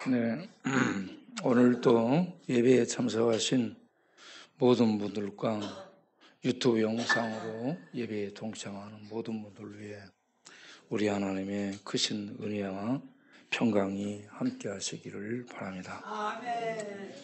네, 오늘 또 예배에 참석하신 모든 분들과 유튜브 영상으로 예배에 동참하는 모든 분들을 위해 우리 하나님의 크신 은혜와 평강이 함께 하시기를 바랍니다. 아멘.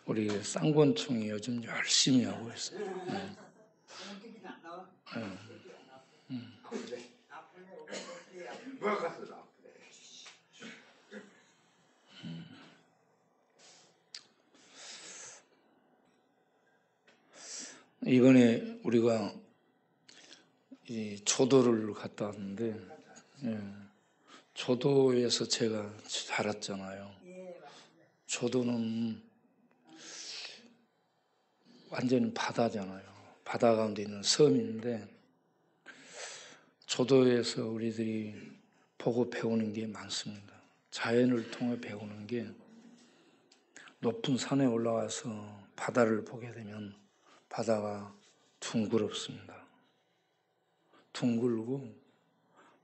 우리 쌍권총이 요즘 열심히 하고 있어요. 이번에 우리가 이 조도를 갔다 왔는데, 조도에서 제가 자랐잖아요. 조도는 완전히 바다잖아요. 바다 가운데 있는 섬인데, 조도에서 우리들이 보고 배우는 게 많습니다. 자연을 통해 배우는 게, 높은 산에 올라와서 바다를 보게 되면 바다가 둥그렇습니다. 둥글고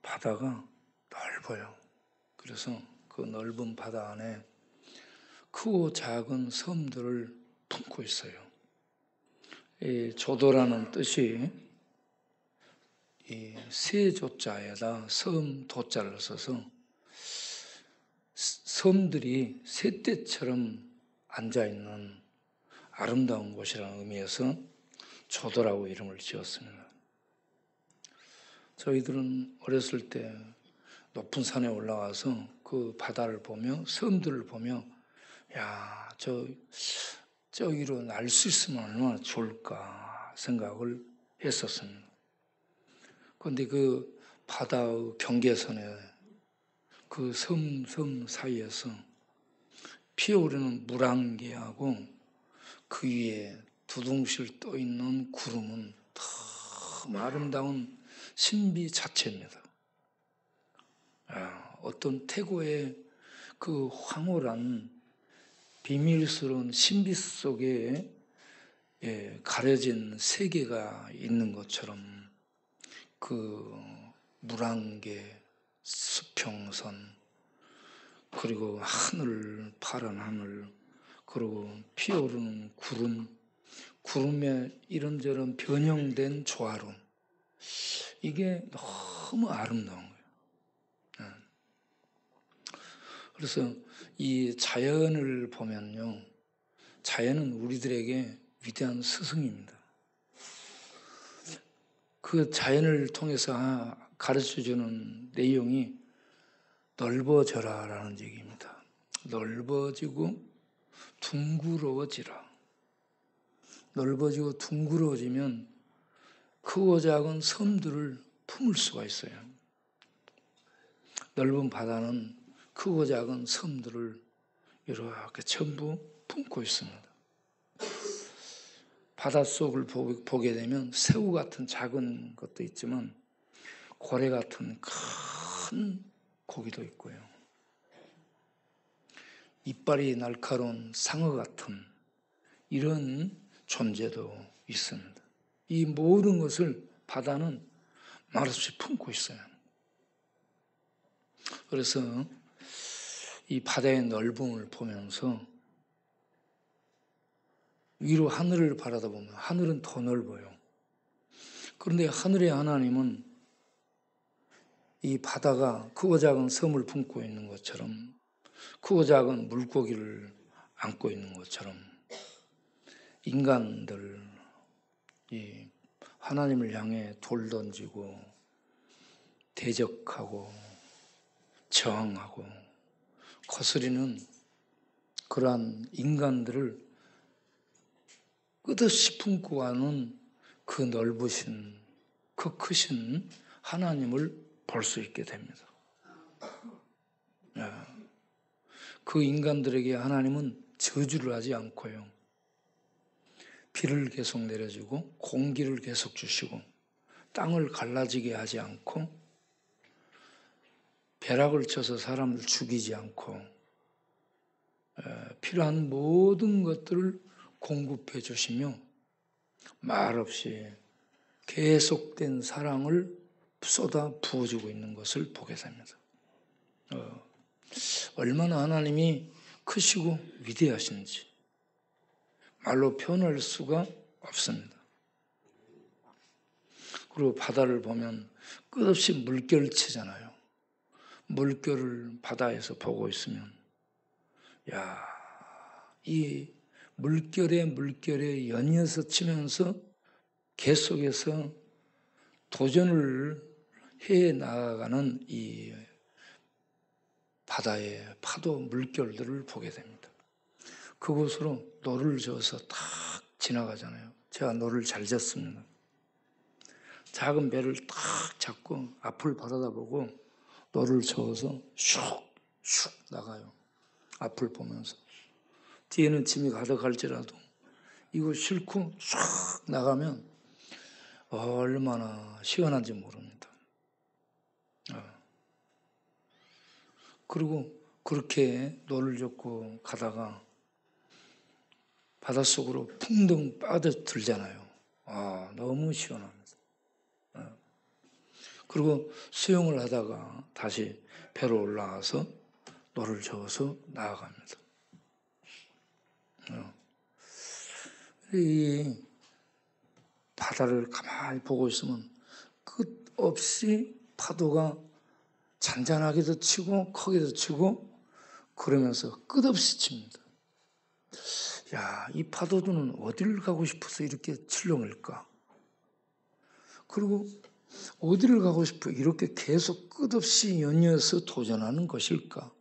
바다가 넓어요. 그래서 그 넓은 바다 안에 크고 작은 섬들을 품고 있어요. 이 조도라는 뜻이 이 세조자에다 섬 도자를 써서 섬들이 새떼처럼 앉아있는 아름다운 곳이라는 의미에서 조도라고 이름을 지었습니다. 저희들은 어렸을 때 높은 산에 올라와서 그 바다를 보며 섬들을 보며 야, 저기로 날 수 있으면 얼마나 좋을까 생각을 했었습니다. 그런데 그 바다의 경계선에 그 섬 사이에서 피어오르는 물안개하고 그 위에 두둥실 떠 있는 구름은 너무 아름다운 신비 자체입니다. 어떤 태고의 그 황홀한 비밀스러운 신비 속에 가려진 세계가 있는 것처럼 그 물안개, 수평선, 그리고 하늘, 파란 하늘, 그리고 피어오르는 구름의 이런저런 변형된 조화로 이게 너무 아름다운 거예요. 그래서 이 자연을 보면요, 자연은 우리들에게 위대한 스승입니다. 그 자연을 통해서 가르쳐주는 내용이 넓어져라라는 얘기입니다. 넓어지고 둥그러워지라. 넓어지고 둥그러워지면 크고 작은 섬들을 품을 수가 있어요. 넓은 바다는 크고 작은 섬들을 이렇게 전부 품고 있습니다. 바닷속을 보게 되면 새우 같은 작은 것도 있지만 고래 같은 큰 고기도 있고요. 이빨이 날카로운 상어 같은 이런 존재도 있습니다. 이 모든 것을 바다는 말없이 품고 있어요. 그래서 이 바다의 넓음을 보면서 위로 하늘을 바라다보면 하늘은 더 넓어요. 그런데 하늘의 하나님은 이 바다가 크고 작은 섬을 품고 있는 것처럼, 크고 작은 물고기를 안고 있는 것처럼 인간들, 이 하나님을 향해 돌 던지고 대적하고 저항하고 거스리는 그러한 인간들을 끝없이 품고 가는 그 넓으신, 그 크신 하나님을 볼 수 있게 됩니다. 그 인간들에게 하나님은 저주를 하지 않고요, 비를 계속 내려주고 공기를 계속 주시고 땅을 갈라지게 하지 않고 벼락을 쳐서 사람을 죽이지 않고 필요한 모든 것들을 공급해 주시며 말없이 계속된 사랑을 쏟아 부어주고 있는 것을 보게 됩니다. 얼마나 하나님이 크시고 위대하신지 말로 표현할 수가 없습니다. 그리고 바다를 보면 끝없이 물결치잖아요. 물결을 바다에서 보고 있으면 이 물결에 연이어서 치면서 계속해서 도전을 해 나아가는 이 바다의 파도 물결들을 보게 됩니다. 그곳으로 노를 저어서 탁 지나가잖아요. 제가 노를 잘 졌습니다. 작은 배를 탁 잡고 앞을 바라다보고 노를 저어서 슉슉 나가요. 앞을 보면서. 뒤에는 짐이 가득할지라도 이거 싣고 슉 나가면 얼마나 시원한지 모릅니다. 그리고 그렇게 노를 젓고 가다가 바닷속으로 풍덩 빠져들잖아요. 너무 시원합니다. 그리고 수영을 하다가 다시 배로 올라와서 노를 저어서 나아갑니다. 이 바다를 가만히 보고 있으면 끝없이 파도가 잔잔하게도 치고 크게도 치고 그러면서 끝없이 칩니다. 이 파도들은 어디를 가고 싶어서 이렇게 출렁일까? 그리고 어디를 가고 싶어 이렇게 계속 끝없이 연이어서 도전하는 것일까?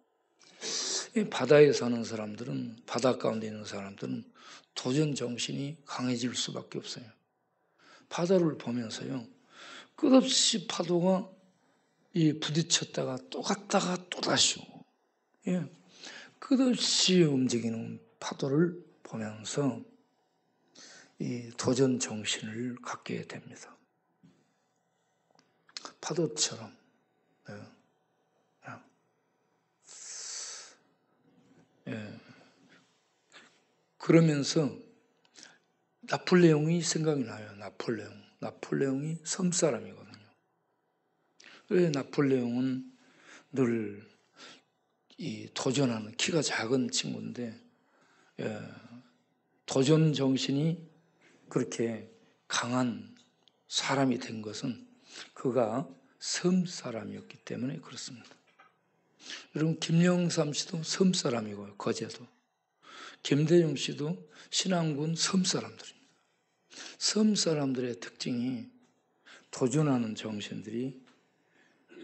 바다에 사는 사람들은, 바다 가운데 있는 사람들은 도전 정신이 강해질 수밖에 없어요. 바다를 보면서요, 끝없이 파도가 부딪혔다가 또 갔다가 또 다시 오고, 끝없이 움직이는 파도를 보면서 이 도전 정신을 갖게 됩니다. 파도처럼. 그러면서 나폴레옹이 생각이 나요. 나폴레옹이 섬 사람이거든요. 왜 나폴레옹은 늘 이 도전하는 키가 작은 친구인데 도전 정신이 그렇게 강한 사람이 된 것은 그가 섬 사람이었기 때문에 그렇습니다. 여러분 김영삼 씨도 섬 사람이고요. 거제도. 김대중 씨도 신안군 섬 사람들입니다. 섬 사람들의 특징이 도전하는 정신들이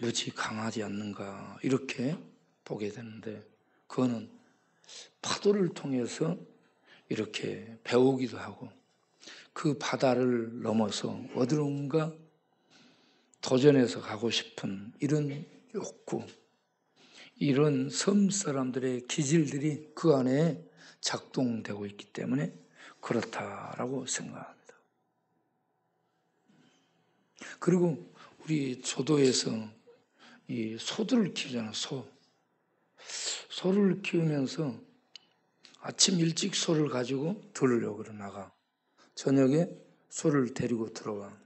무지 강하지 않는가 이렇게 보게 되는데 그거는 파도를 통해서 이렇게 배우기도 하고 그 바다를 넘어서 어디론가 도전해서 가고 싶은 이런 욕구, 이런 섬 사람들의 기질들이 그 안에 작동되고 있기 때문에 그렇다라고 생각합니다. 그리고 우리 조도에서 이 소들을 키우잖아요. 소를 키우면서 아침 일찍 소를 가지고 들으려고 나가. 저녁에 소를 데리고 들어와.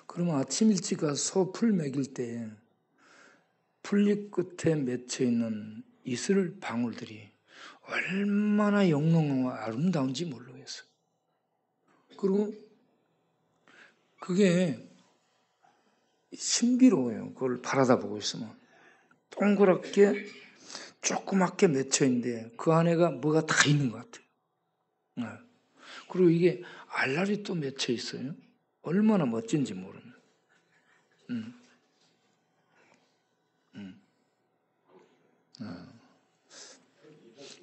그러면 아침 일찍 가서 소 풀 먹일 때 풀잎 끝에 맺혀 있는 이슬 방울들이 얼마나 영롱하고 아름다운지 모르겠어요. 그리고 그게 신비로워요. 그걸 바라다 보고 있으면. 동그랗게 조그맣게 맺혀 있는데 그 안에가 뭐가 다 있는 것 같아요. 그리고 이게 알알이 또 맺혀 있어요. 얼마나 멋진지 모릅니다.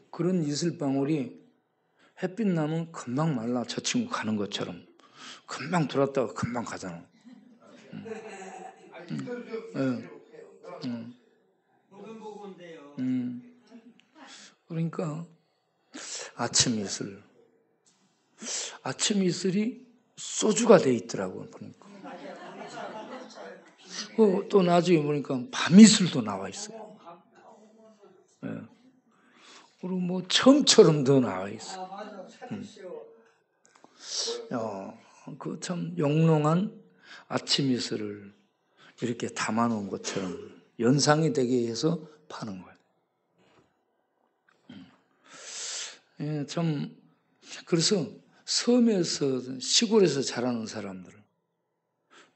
그런 이슬방울이 햇빛 나면 금방 말라 저 친구 가는 것처럼 금방 들었다가 금방 가잖아. 그러니까 아침 이슬이 소주가 돼 있더라고요. 보니까. 또 나중에 보니까 밤이슬도 나와 있어요. 그리고 뭐 처음처럼 더 나와 있어. 맞아. 찾기 쉬워. 그 참 영롱한 아침 이슬을 이렇게 담아놓은 것처럼 연상이 되게 해서 파는 거예요. 예, 참 그래서 섬에서 시골에서 자라는 사람들,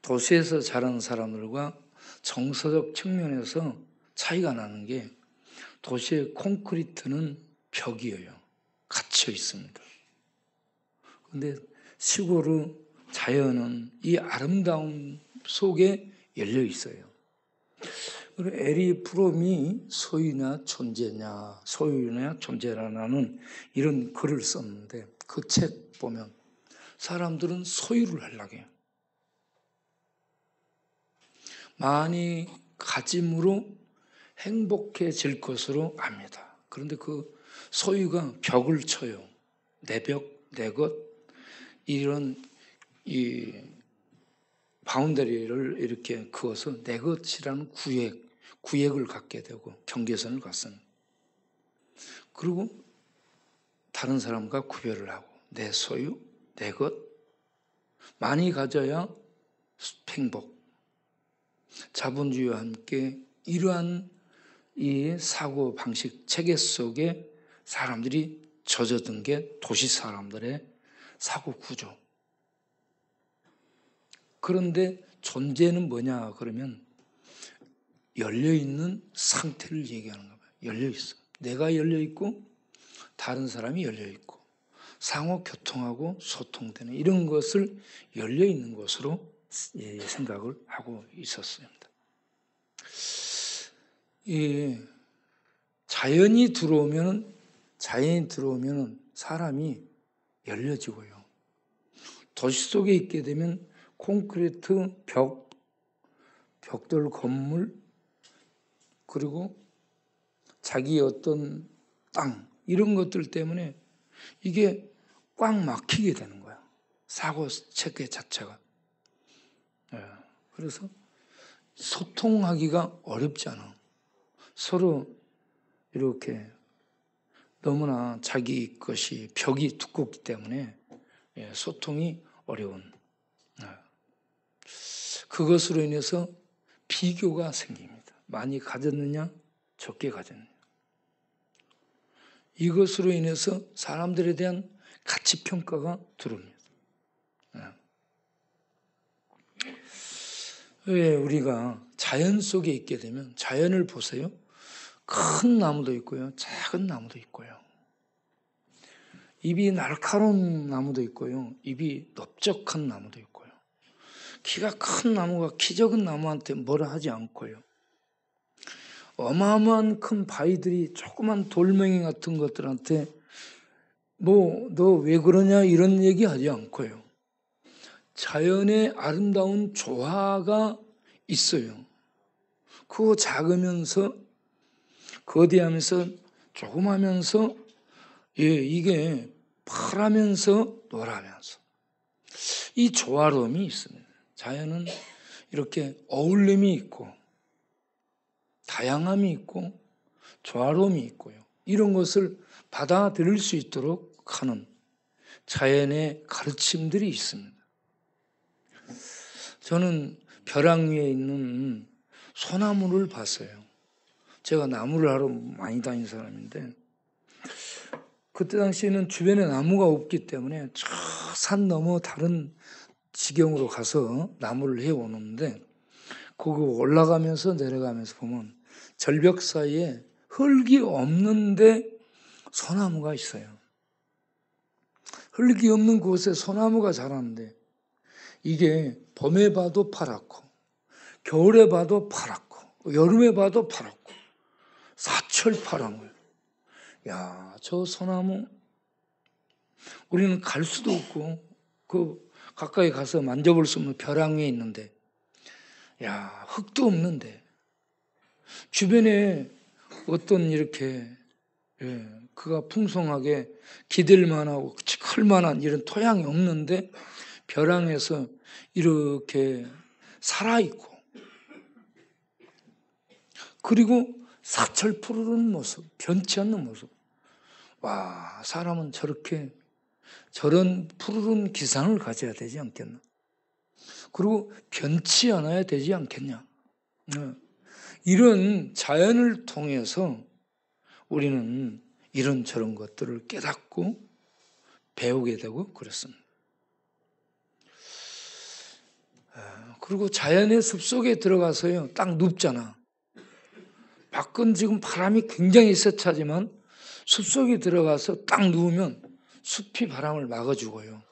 도시에서 자라는 사람들과 정서적 측면에서 차이가 나는 게 도시의 콘크리트는 벽이에요. 갇혀 있습니다. 그런데 시골의 자연은 이 아름다움 속에 열려 있어요. 그리고 에리 프롬이 소유나 존재라는 이런 글을 썼는데 그 책 보면 사람들은 소유를 하려고 해요. 많이 가짐으로 행복해질 것으로 압니다. 그런데 그 소유가 벽을 쳐요. 내 벽, 내 것, 이런 이 바운더리를 이렇게 그어서 내 것이라는 구획을 갖게 되고 경계선을 갖습니다. 그리고 다른 사람과 구별을 하고 내 소유, 내 것, 많이 가져야 행복. 자본주의와 함께 이러한 이 사고 방식 체계 속에 사람들이 젖어든 게 도시 사람들의 사고 구조. 그런데 존재는 뭐냐 그러면 열려있는 상태를 얘기하는 거예요. 열려있어. 내가 열려있고 다른 사람이 열려있고 상호 교통하고 소통되는 이런 것을 열려있는 것으로 생각을 하고 있었습니다. 자연이 들어오면 사람이 열려지고요. 도시 속에 있게 되면 콘크리트 벽돌 건물, 그리고 자기 어떤 땅, 이런 것들 때문에 이게 꽉 막히게 되는 거야. 사고 체계 자체가. 그래서 소통하기가 어렵지 않아. 서로 이렇게 너무나 자기 것이 벽이 두껍기 때문에 소통이 어려운. 그것으로 인해서 비교가 생깁니다. 많이 가졌느냐, 적게 가졌느냐. 이것으로 인해서 사람들에 대한 가치평가가 들어옵니다. 왜 우리가 자연 속에 있게 되면 자연을 보세요. 큰 나무도 있고요. 작은 나무도 있고요. 잎이 날카로운 나무도 있고요. 잎이 넓적한 나무도 있고요. 키가 큰 나무가 키 적은 나무한테 뭐라 하지 않고요. 어마어마한 큰 바위들이 조그만 돌멩이 같은 것들한테 뭐 너 왜 그러냐 이런 얘기 하지 않고요. 자연의 아름다운 조화가 있어요. 그거 작으면서 거대하면서 조그마면서 이게 파라면서 노라면서 이 조화로움이 있습니다. 자연은 이렇게 어울림이 있고 다양함이 있고 조화로움이 있고요. 이런 것을 받아들일 수 있도록 하는 자연의 가르침들이 있습니다. 저는 벼랑 위에 있는 소나무를 봤어요. 제가 나무를 하러 많이 다닌 사람인데 그때 당시에는 주변에 나무가 없기 때문에 저 산 넘어 다른 지경으로 가서 나무를 해오는데 거기 올라가면서 내려가면서 보면 절벽 사이에 흙이 없는데 소나무가 있어요. 흙이 없는 곳에 소나무가 자라는데 이게 봄에 봐도 파랗고 겨울에 봐도 파랗고 여름에 봐도 파랗고 사철 파란 거예요. 야, 저 소나무 우리는 갈 수도 없고 그 가까이 가서 만져볼 수 없는 벼랑 위에 있는데 야, 흙도 없는데 주변에 어떤 이렇게 그가 풍성하게 기댈 만하고 클 만한 이런 토양이 없는데 벼랑에서 이렇게 살아있고 그리고 사철 푸르른 모습, 변치 않는 모습. 와, 사람은 저런 푸르른 기상을 가져야 되지 않겠나? 그리고 변치 않아야 되지 않겠냐? 이런 자연을 통해서 우리는 이런저런 것들을 깨닫고 배우게 되고 그렇습니다. 그리고 자연의 숲속에 들어가서요, 딱 눕잖아. 밖은 지금 바람이 굉장히 세차지만 숲속에 들어가서 딱 누우면 숲이 바람을 막아주고요.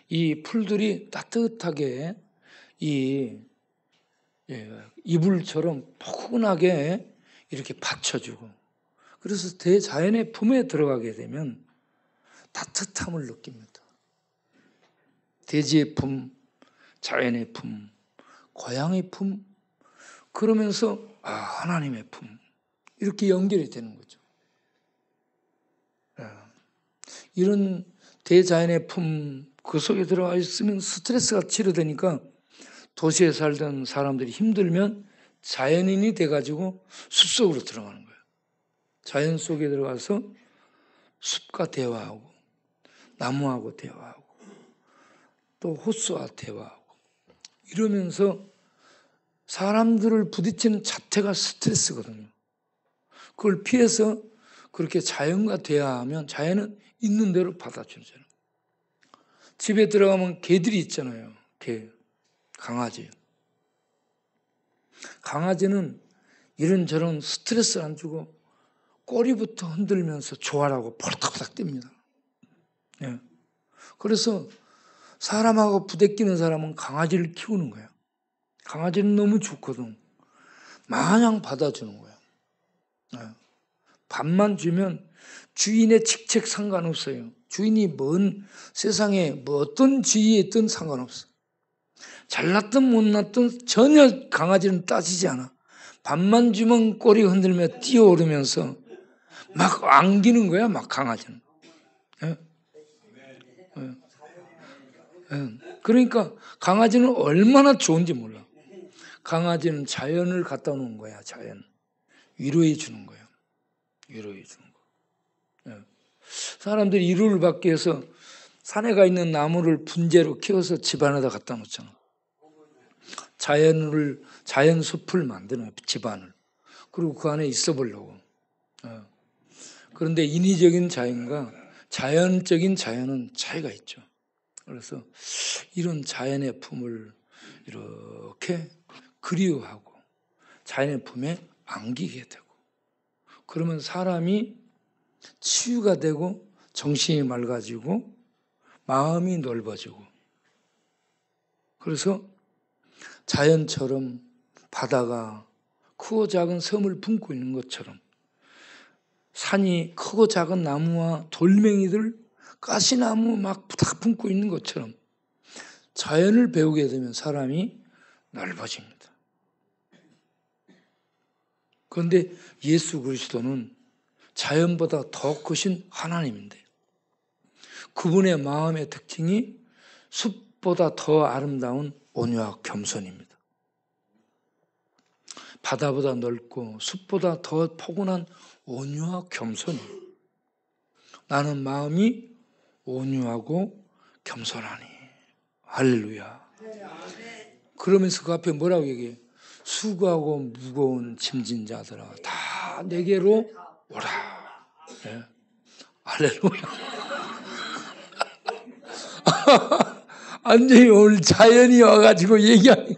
이 풀들이 따뜻하게 이불처럼 포근하게 이렇게 받쳐주고, 그래서 대자연의 품에 들어가게 되면 따뜻함을 느낍니다. 대지의 품, 자연의 품, 고향의 품, 그러면서 하나님의 품, 이렇게 연결이 되는 거죠. 이런 대자연의 품, 그 속에 들어가 있으면 스트레스가 치료되니까 도시에 살던 사람들이 힘들면 자연인이 돼가지고 숲속으로 들어가는 거예요. 자연 속에 들어가서 숲과 대화하고, 나무하고 대화하고, 또 호수와 대화하고, 이러면서 사람들을 부딪히는 자체가 스트레스거든요. 그걸 피해서 그렇게 자연과 대화하면 자연은 있는 대로 받아주잖아요. 집에 들어가면 개들이 있잖아요. 개, 강아지. 강아지는 이런저런 스트레스 안 주고 꼬리부터 흔들면서 좋아라고 폴딱폴딱 뜁니다. 예. 그래서 사람하고 부대끼는 사람은 강아지를 키우는 거예요. 강아지는 너무 좋거든. 마냥 받아주는 거예요. 예. 밥만 주면 주인의 직책 상관없어요. 주인이 세상에 어떤 지위에 있든 상관없어. 잘났든 못났든 전혀 강아지는 따지지 않아. 밥만 주면 꼬리 흔들며 뛰어오르면서 막 안기는 거야, 막 강아지는. 예? 예. 예. 그러니까 강아지는 얼마나 좋은지 몰라. 강아지는 자연을 갖다 놓은 거야, 자연. 위로해 주는 거예요. 위로해 주는 거. 예. 사람들이 위로를 받기 위해서 산에 가 있는 나무를 분재로 키워서 집 안에다 갖다 놓잖아. 자연 숲을 만드는 집안을. 그리고 그 안에 있어 보려고. 그런데 인위적인 자연과 자연적인 자연은 차이가 있죠. 그래서 이런 자연의 품을 이렇게 그리워하고 자연의 품에 안기게 되고, 그러면 사람이 치유가 되고 정신이 맑아지고 마음이 넓어지고, 그래서 자연처럼 바다가 크고 작은 섬을 품고 있는 것처럼, 산이 크고 작은 나무와 돌멩이들, 가시나무 막 다 품고 있는 것처럼 자연을 배우게 되면 사람이 넓어집니다. 그런데 예수 그리스도는 자연보다 더 크신 하나님인데, 그분의 마음의 특징이 숲보다 더 아름다운 온유와 겸손입니다. 바다보다 넓고 숲보다 더 포근한 온유와 겸손. 나는 마음이 온유하고 겸손하니. 할렐루야. 그러면서 그 앞에 뭐라고 얘기해? 수고하고 무거운 짐진 자들아 다 내게로 오라. 네. 할렐루야. 완전히 오늘 자연이 와가지고 얘기하니.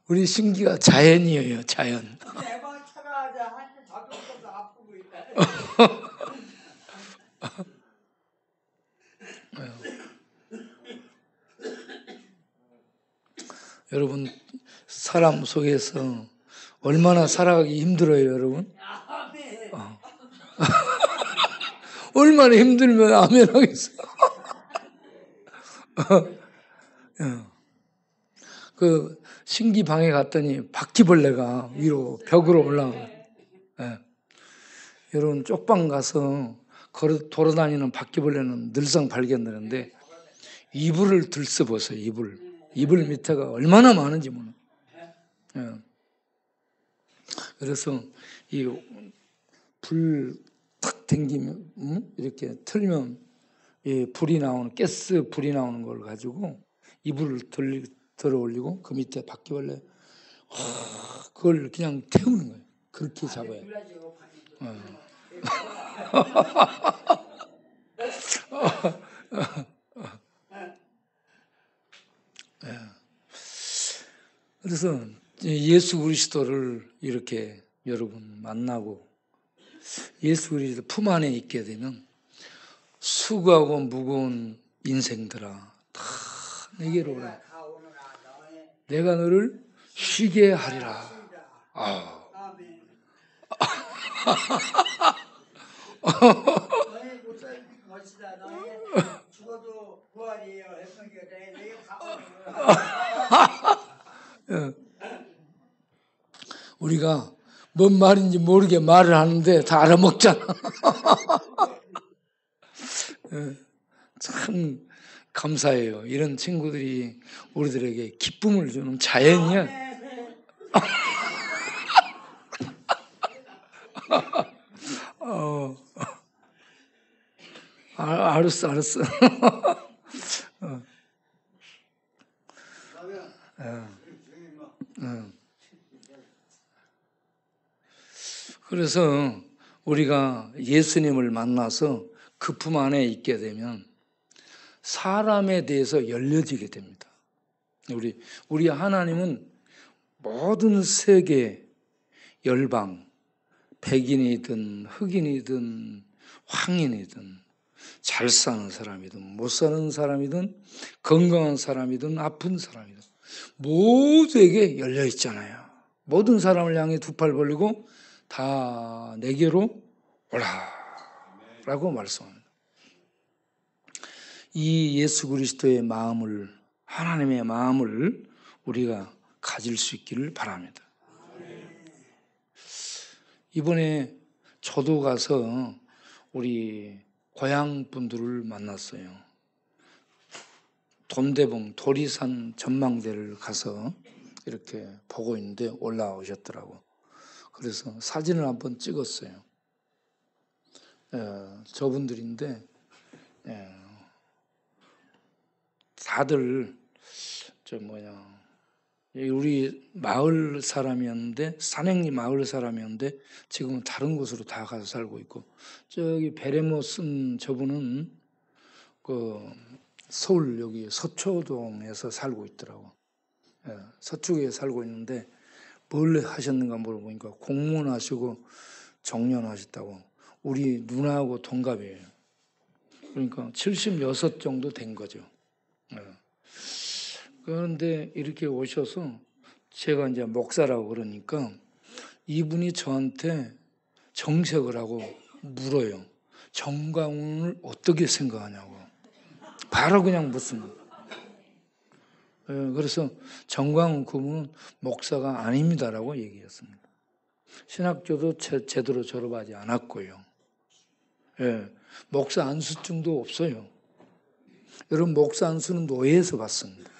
우리 신기가 자연이에요, 자연. 여러분, 사람 속에서 얼마나 살아가기 힘들어요, 여러분? 얼마나 힘들면 아멘 하겠어. 그 신기 방에 갔더니 바퀴벌레가 위로 벽으로 올라가. 여러분, 쪽방 가서 돌아다니는 바퀴벌레는 늘상 발견되는데 이불을 들썩보세요. 이불 밑에가 얼마나 많은지 몰라. 그래서 이 불 탁 댕기면 이렇게 틀면 불이 나오는 가스 불이 나오는 걸 가지고 이불을 들어 올리고 그 밑에 바퀴벌레 그걸 그냥 태우는 거예요. 그렇게 잡아요. 그래서 예수 그리스도를 이렇게 여러분 만나고 예수 그리스도 품 안에 있게 되면 수고하고 무거운 인생들아 다 내게로 오라. 내가 너를 쉬게 하리라. 너희 못 살 것이다. 너희 죽어도 부활이에요. 했으니까 내게 우리가 뭔 말인지 모르게 말을 하는데 다 알아먹잖아. 참 감사해요. 이런 친구들이 우리들에게 기쁨을 주는 자연이야. 알았어. 그래서 우리가 예수님을 만나서 그 품 안에 있게 되면 사람에 대해서 열려지게 됩니다. 우리 하나님은 모든 세계 열방, 백인이든 흑인이든 황인이든 잘 사는 사람이든 못 사는 사람이든 건강한 사람이든 아픈 사람이든 모두에게 열려 있잖아요. 모든 사람을 향해 두 팔 벌리고 다 내게로 오라라고 말씀합니다. 이 예수 그리스도의 마음을, 하나님의 마음을 우리가 가질 수 있기를 바랍니다. 이번에 저도 가서 우리 고향 분들을 만났어요. 돈대봉 도리산 전망대를 가서 이렇게 보고 있는데 올라오셨더라고. 그래서 사진을 한번 찍었어요. 저분들인데 다들 우리 마을 사람이었는데 산행리 마을 사람이었는데 지금은 다른 곳으로 다 가서 살고 있고, 저기 베레모 쓴 저분은 그 서울 여기 서초동에서 살고 있더라고. 서초구에 살고 있는데 뭘 하셨는가 물어보니까 공무원 하시고 정년하셨다고. 우리 누나하고 동갑이에요. 그러니까 76 정도 된 거죠. 그런데 이렇게 오셔서 제가 이제 목사라고 그러니까 이분이 저한테 정색을 하고 물어요. 정광훈을 어떻게 생각하냐고. 바로 그냥 묻습니다. 그래서 정광훈 그분은 목사가 아닙니다라고 얘기했습니다. 신학교도 제대로 졸업하지 않았고요. 목사 안수증도 없어요. 여러분, 목사 안수는 노예에서 받습니다.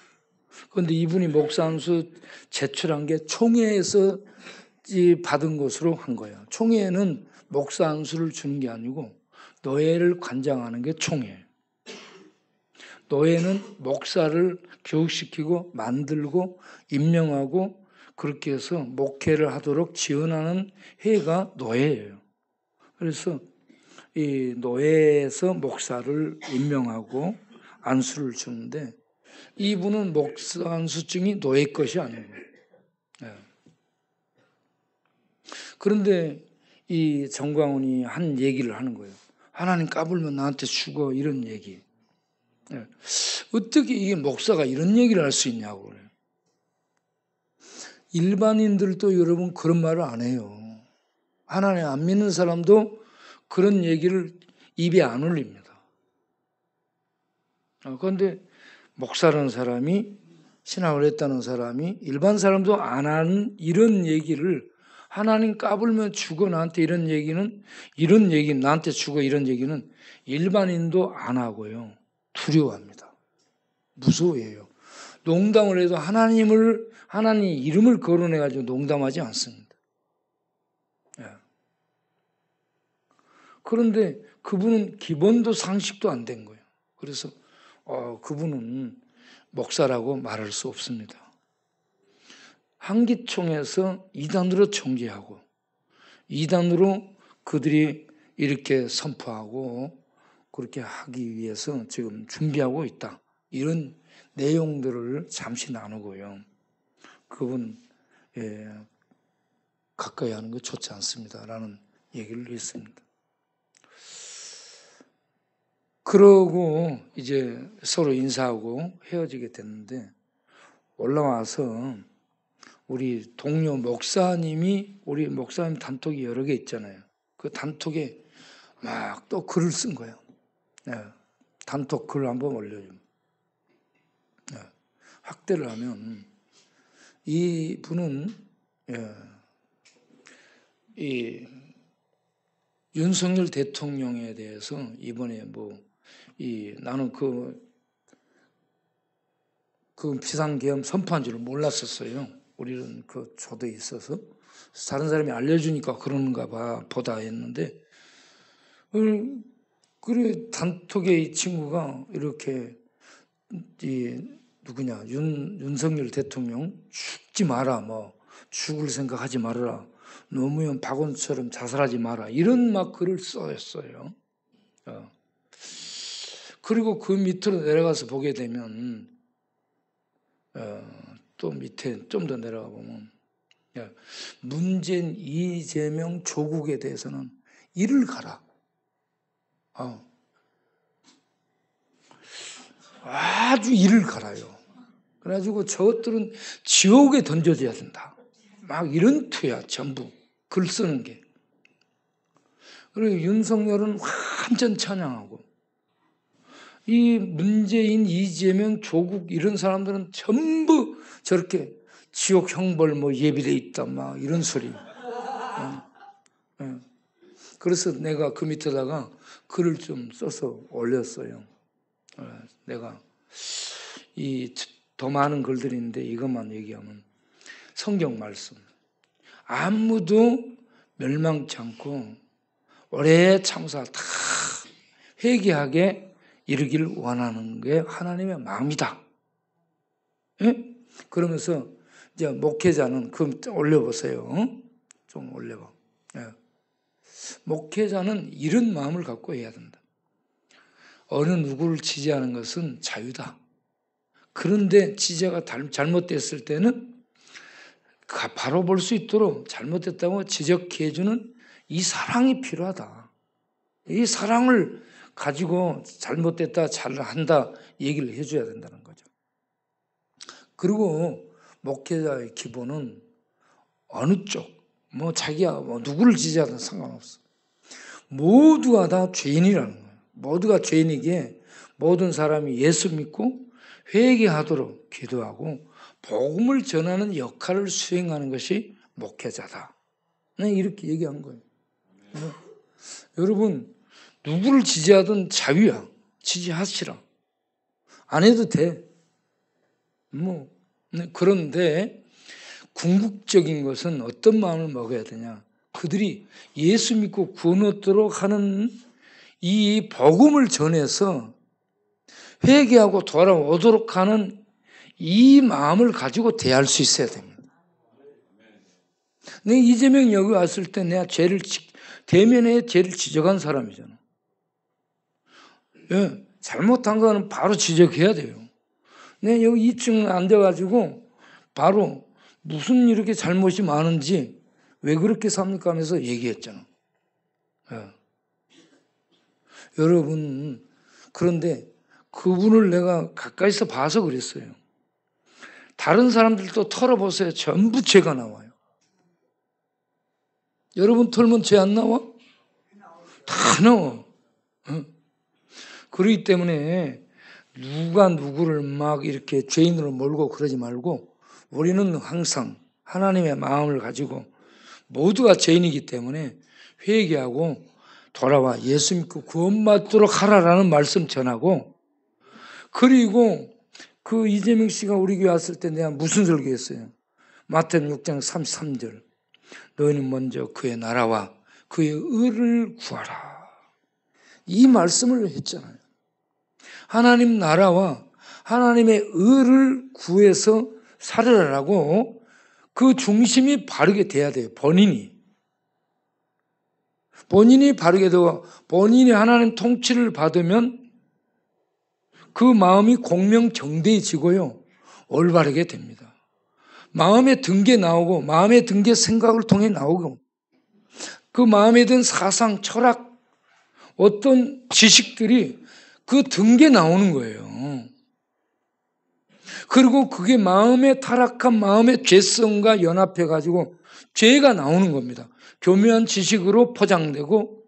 그런데 이분이 목사 안수 제출한 게 총회에서 받은 것으로 한 거예요. 총회는 목사 안수를 주는 게 아니고 노예를 관장하는 게 총회예요. 노예는 목사를 교육시키고 만들고 임명하고 그렇게 해서 목회를 하도록 지원하는 회가 노예예요. 그래서 이 노예에서 목사를 임명하고 안수를 주는데 이분은 목사 안수증이 노예 것이 아니에요. 그런데 이 정광훈이 한 얘기를 하는 거예요. 하나님 까불면 나한테 죽어, 이런 얘기. 어떻게 이게 목사가 이런 얘기를 할 수 있냐고 그래요. 일반인들도 여러분 그런 말을 안 해요. 하나님 안 믿는 사람도 그런 얘기를 입에 안 올립니다. 그런데 목사라는 사람이, 신학을 했다는 사람이, 일반 사람도 안 하는 이런 얘기를, 하나님 까불면 죽어 나한테, 이런 얘기는 나한테 죽어 이런 얘기는 일반인도 안 하고요. 두려워합니다. 무서워해요. 농담을 해도 하나님 이름을 거론해가지고 농담하지 않습니다. 예. 그런데 그분은 기본도 상식도 안 된 거예요. 그래서 그분은 목사라고 말할 수 없습니다. 한기총에서 이단으로 정죄하고 이단으로 그들이 이렇게 선포하고 그렇게 하기 위해서 지금 준비하고 있다. 이런 내용들을 잠시 나누고요. 그분 가까이 하는 거 좋지 않습니다. 라는 얘기를 했습니다. 그러고 이제 서로 인사하고 헤어지게 됐는데 올라와서 우리 동료 목사님이 우리 목사님 단톡이 여러 개 있잖아요. 그 단톡에 막 또 글을 쓴 거예요. 단톡 글 한번 올려요. 확대를 하면 이 분은 이 윤석열 대통령에 대해서 이번에 나는 그 비상계엄 선포한 줄을 몰랐었어요. 우리는 그 조도에 있어서 다른 사람이 알려주니까 그러는가 봐 보다 했는데 그래 단톡에 이 친구가 이렇게 누구냐 윤석열 대통령 죽지 마라 죽을 생각하지 말아라 노무현 박원순처럼 자살하지 마라 이런 막 글을 써였어요. 그리고 그 밑으로 내려가서 보게 되면 또 밑에 좀 더 내려가 보면 문재인, 이재명, 조국에 대해서는 이를 가라. 아주 이를 갈아요. 그래가지고 저것들은 지옥에 던져져야 된다. 막 이런 투야 전부 글 쓰는 게. 그리고 윤석열은 완전 찬양하고 이 문재인, 이재명, 조국 이런 사람들은 전부 저렇게 지옥 형벌 예비돼 있다 막 이런 소리. 그래서 내가 그 밑에다가 글을 좀 써서 올렸어요. 내가 더 많은 글들이 있는데 이것만 얘기하면 성경 말씀 아무도 멸망치 않고 올해 참사 다 회개하게 이르기를 원하는 게 하나님의 마음이다. 예? 그러면서 이제 목회자는 올려보세요. 좀 올려봐. 예. 목회자는 이런 마음을 갖고 해야 된다. 어느 누구를 지지하는 것은 자유다. 그런데 지지가 잘못됐을 때는 바로 볼 수 있도록 잘못됐다고 지적해주는 이 사랑이 필요하다. 이 사랑을 가지고 잘못됐다, 잘한다 얘기를 해줘야 된다는 거죠. 그리고 목회자의 기본은 어느 쪽, 자기야 누구를 지지하든 상관없어. 모두가 다 죄인이라는 거예요. 모두가 죄인이기에 모든 사람이 예수 믿고 회개하도록 기도하고 복음을 전하는 역할을 수행하는 것이 목회자다. 이렇게 얘기한 거예요. 여러분 누구를 지지하든 자유야. 지지하시라. 안 해도 돼. 그런데 궁극적인 것은 어떤 마음을 먹어야 되냐. 그들이 예수 믿고 구원 얻도록 하는 이 복음을 전해서 회개하고 돌아오도록 하는 이 마음을 가지고 대할 수 있어야 됩니다. 내가 이재명이 여기 왔을 때 내가 대면에 죄를 지적한 사람이잖아. 예, 잘못한 거는 바로 지적해야 돼요. 내가 여기 2층 앉아가지고 바로 무슨 이렇게 잘못이 많은지 왜 그렇게 삽니까 하면서 얘기했잖아. 예. 여러분 그런데 그분을 내가 가까이서 봐서 그랬어요. 다른 사람들도 털어보세요. 전부 죄가 나와요. 여러분 털면 죄 안 나와? 다 나와. 그렇기 때문에 누가 누구를 막 이렇게 죄인으로 몰고 그러지 말고 우리는 항상 하나님의 마음을 가지고 모두가 죄인이기 때문에 회개하고 돌아와 예수 믿고 구원받도록 하라라는 말씀 전하고 그리고 그 이재명 씨가 우리 교회 왔을 때 내가 무슨 설교했어요? 마태복음 6장 33절 너희는 먼저 그의 나라와 그의 의를 구하라. 이 말씀을 했잖아요. 하나님 나라와 하나님의 의를 구해서 살으라고 그 중심이 바르게 돼야 돼요. 본인이 바르게 되고 본인이 하나님 통치를 받으면 그 마음이 공명정대해지고요. 올바르게 됩니다. 마음에 든 게 나오고 마음에 든 게 생각을 통해 나오고 그 마음에 든 사상, 철학, 어떤 지식들이 그 든 게 나오는 거예요. 그리고 그게 마음의 타락한 마음의 죄성과 연합해가지고 죄가 나오는 겁니다. 교묘한 지식으로 포장되고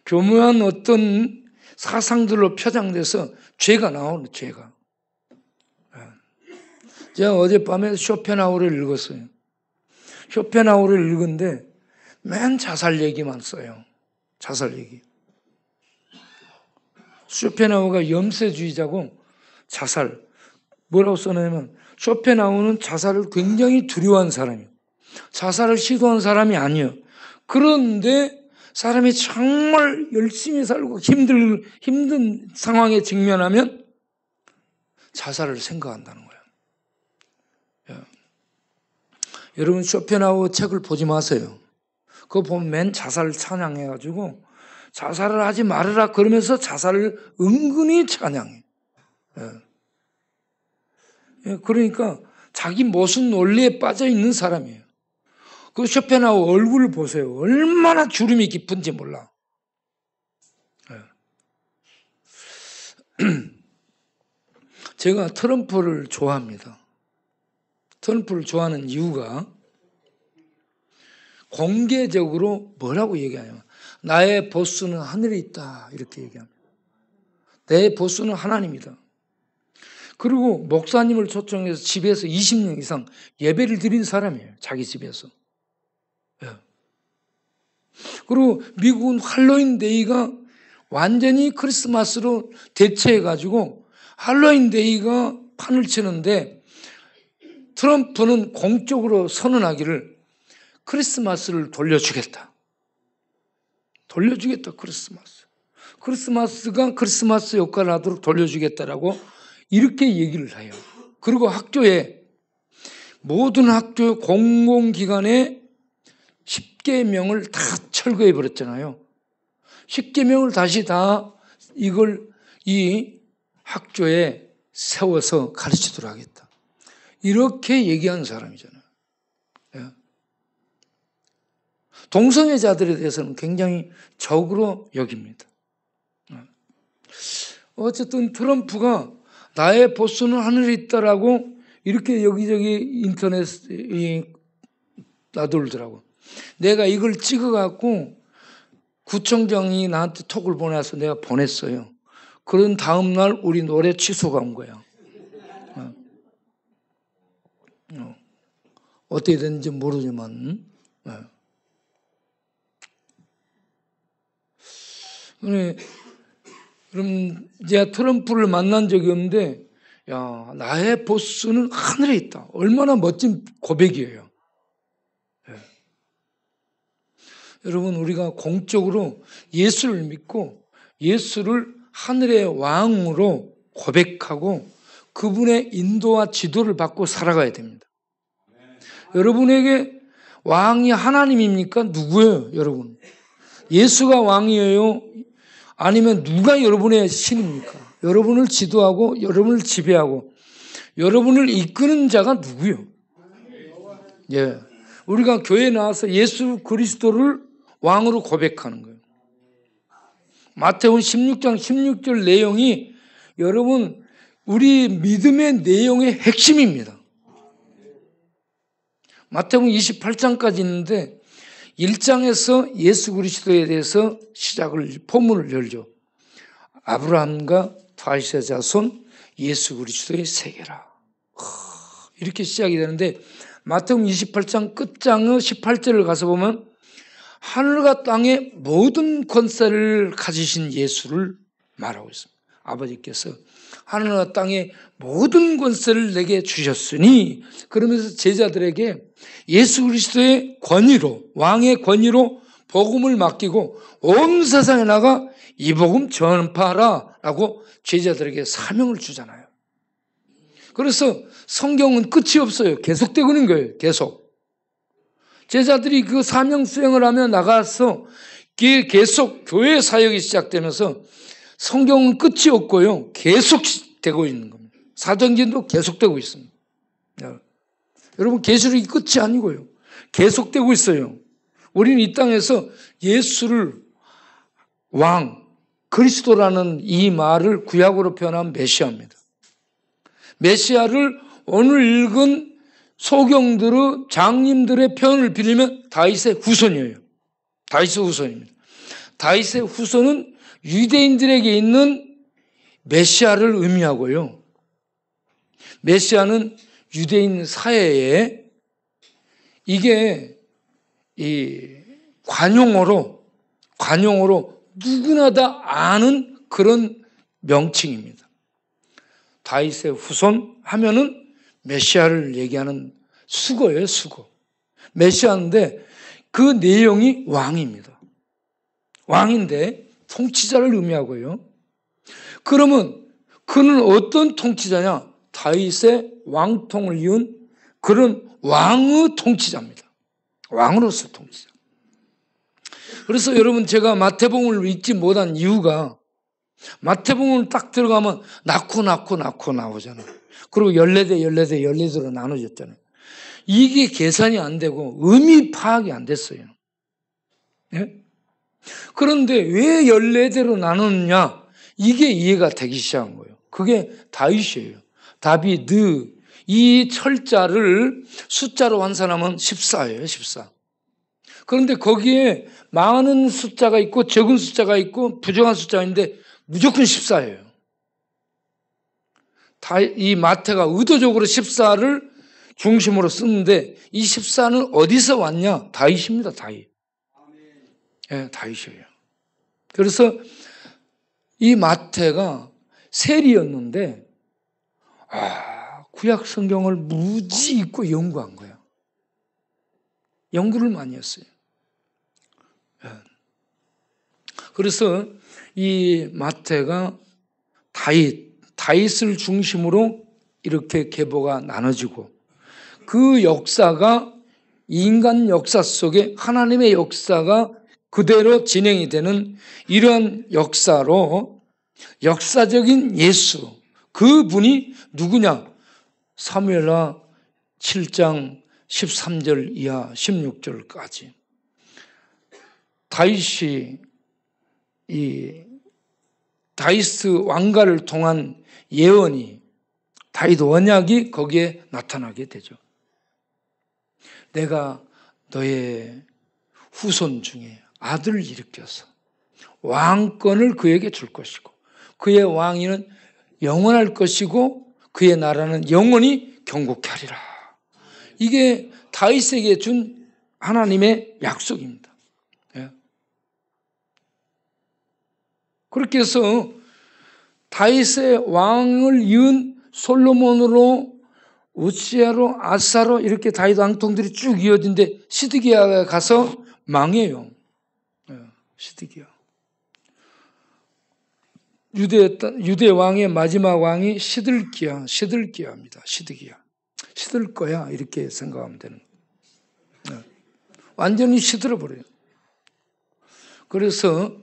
교묘한 어떤 사상들로 표장돼서 죄가 나오는 죄가. 제가 어젯밤에 쇼펜하우어를 읽었어요. 쇼펜하우어를 읽은데 맨 자살 얘기만 써요. 자살 얘기. 쇼펜하우어가 염세주의자고 자살. 뭐라고 써냐면 쇼펜하우어는 자살을 굉장히 두려워한 사람이에요. 자살을 시도한 사람이 아니에요. 그런데 사람이 정말 열심히 살고 힘든 상황에 직면하면 자살을 생각한다는 거예요. 여러분 쇼펜하우어 책을 보지 마세요. 그거 보면 맨 자살을 찬양해가지고 자살을 하지 말아라 그러면서 자살을 은근히 찬양해. 그러니까 자기 모순 논리에 빠져 있는 사람이에요. 그 쇼펜하우어 얼굴을 보세요. 얼마나 주름이 깊은지 몰라. 제가 트럼프를 좋아합니다. 트럼프를 좋아하는 이유가 공개적으로 뭐라고 얘기하냐면 나의 보스는 하늘에 있다 이렇게 얘기합니다. 내 보스는 하나님이다. 그리고 목사님을 초청해서 집에서 20년 이상 예배를 드린 사람이에요. 자기 집에서. 그리고 미국은 할로윈 데이가 완전히 크리스마스로 대체해가지고 할로윈 데이가 판을 치는데 트럼프는 공적으로 선언하기를 크리스마스를 돌려주겠다. 돌려주겠다, 크리스마스. 크리스마스가 크리스마스 역할을 하도록 돌려주겠다라고 이렇게 얘기를 해요. 그리고 학교에, 모든 학교 공공기관에 10계명을 다 철거해 버렸잖아요. 10계명을 다시 다 이 학교에 세워서 가르치도록 하겠다. 이렇게 얘기한 사람이잖아요. 동성애자들에 대해서는 굉장히 적으로 여깁니다. 어쨌든 트럼프가 나의 보스는 하늘에 있다라고 이렇게 여기저기 인터넷에 놔돌더라고. 내가 이걸 찍어갖고 구청장이 나한테 톡을 보내서 내가 보냈어요. 그런 다음 날 우리 노래 취소가 온 거야. 어떻게 됐는지 모르지만. 그럼 제가 트럼프를 만난 적이 없는데, 야, 나의 보스는 하늘에 있다. 얼마나 멋진 고백이에요. 여러분, 우리가 공적으로 예수를 믿고 예수를 하늘의 왕으로 고백하고 그분의 인도와 지도를 받고 살아가야 됩니다. 여러분에게 왕이 하나님입니까? 누구예요, 여러분? 예수가 왕이에요? 아니면 누가 여러분의 신입니까? 여러분을 지도하고 여러분을 지배하고 여러분을 이끄는 자가 누구요? 예, 우리가 교회에 나와서 예수 그리스도를 왕으로 고백하는 거예요. 마태복음 16장 16절 내용이 여러분 우리 믿음의 내용의 핵심입니다. 마태복음 28장까지 있는데 1장에서 예수 그리스도에 대해서 포문을 열죠. 아브라함과 다윗의 자손 예수 그리스도의 세계라. 이렇게 시작이 되는데 마태복음 28장 끝장의 18절을 가서 보면 하늘과 땅의 모든 권세를 가지신 예수를 말하고 있습니다. 아버지께서 하늘과 땅의 모든 권세를 내게 주셨으니, 그러면서 제자들에게 예수 그리스도의 권위로, 왕의 권위로 복음을 맡기고 온 세상에 나가 이 복음 전파하라 라고 제자들에게 사명을 주잖아요. 그래서 성경은 끝이 없어요. 계속되고 있는 거예요. 계속. 제자들이 그 사명 수행을 하며 나가서 계속 교회 사역이 시작되면서 성경은 끝이 없고요. 계속 되고 있는 겁니다. 사도행전도 계속되고 있습니다. 여러분, 계시록이 끝이 아니고요. 계속되고 있어요. 우리는 이 땅에서 예수를 왕, 그리스도라는 이 말을 구약으로 표현한 메시아입니다. 메시아를 오늘 읽은 소경들의 장님들의 표현을 빌리면 다윗의 후손이에요. 다윗의 후손입니다. 다윗의 후손은 유대인들에게 있는 메시아를 의미하고요. 메시아는 유대인 사회에 이게 이 관용어로 누구나 다 아는 그런 명칭입니다. 다윗의 후손 하면은 메시아를 얘기하는 수거예요, 수거. 메시아인데 그 내용이 왕입니다. 왕인데 통치자를 의미하고요. 그러면 그는 어떤 통치자냐? 다윗의 왕통을 이은 그런 왕의 통치자입니다. 왕으로서 통치자. 그래서 여러분, 제가 마태복음을 읽지 못한 이유가, 마태복음을 딱 들어가면 낳고 나오잖아요. 그리고 14대로 나눠졌잖아요. 이게 계산이 안 되고 의미 파악이 안 됐어요. 예? 그런데 왜 14대로 나눴느냐? 이게 이해가 되기 시작한 거예요. 그게 다윗이에요. 다비드. 이 철자를 숫자로 환산하면 14예요, 14. 그런데 거기에 많은 숫자가 있고 적은 숫자가 있고 부정한 숫자가 있는데 무조건 14예요. 이 마태가 의도적으로 14를 중심으로 쓰는데 이 14는 어디서 왔냐? 다윗입니다, 다윗. 예, 다윗이에요. 그래서 이 마태가 세리였는데, 구약 성경을 무지 읽고 연구한 거야. 연구를 많이 했어요. 예. 그래서 이 마태가 다윗을 중심으로 이렇게 계보가 나눠지고, 그 역사가 인간 역사 속에 하나님의 역사가 그대로 진행이 되는 이러한 역사로 역사적인 예수, 그분이 누구냐? 사무엘하 7장 13절 이하 16절까지 다윗이 다윗 왕가를 통한 예언이, 다윗 언약이 거기에 나타나게 되죠. 내가 너의 후손 중에 아들을 일으켜서 왕권을 그에게 줄 것이고 그의 왕위는 영원할 것이고 그의 나라는 영원히 경고케 하리라. 이게 다윗에게 준 하나님의 약속입니다. 예. 그렇게 해서 다윗의 왕을 이은 솔로몬으로, 우시야로, 아사로 이렇게 다윗 왕통들이 쭉 이어진데 시드기야가 가서 망해요. 시드기야. 유대 왕의 마지막 왕이 시들기야입니다. 시들 거야 이렇게 생각하면 되는 거예요. 완전히 시들어 버려요. 그래서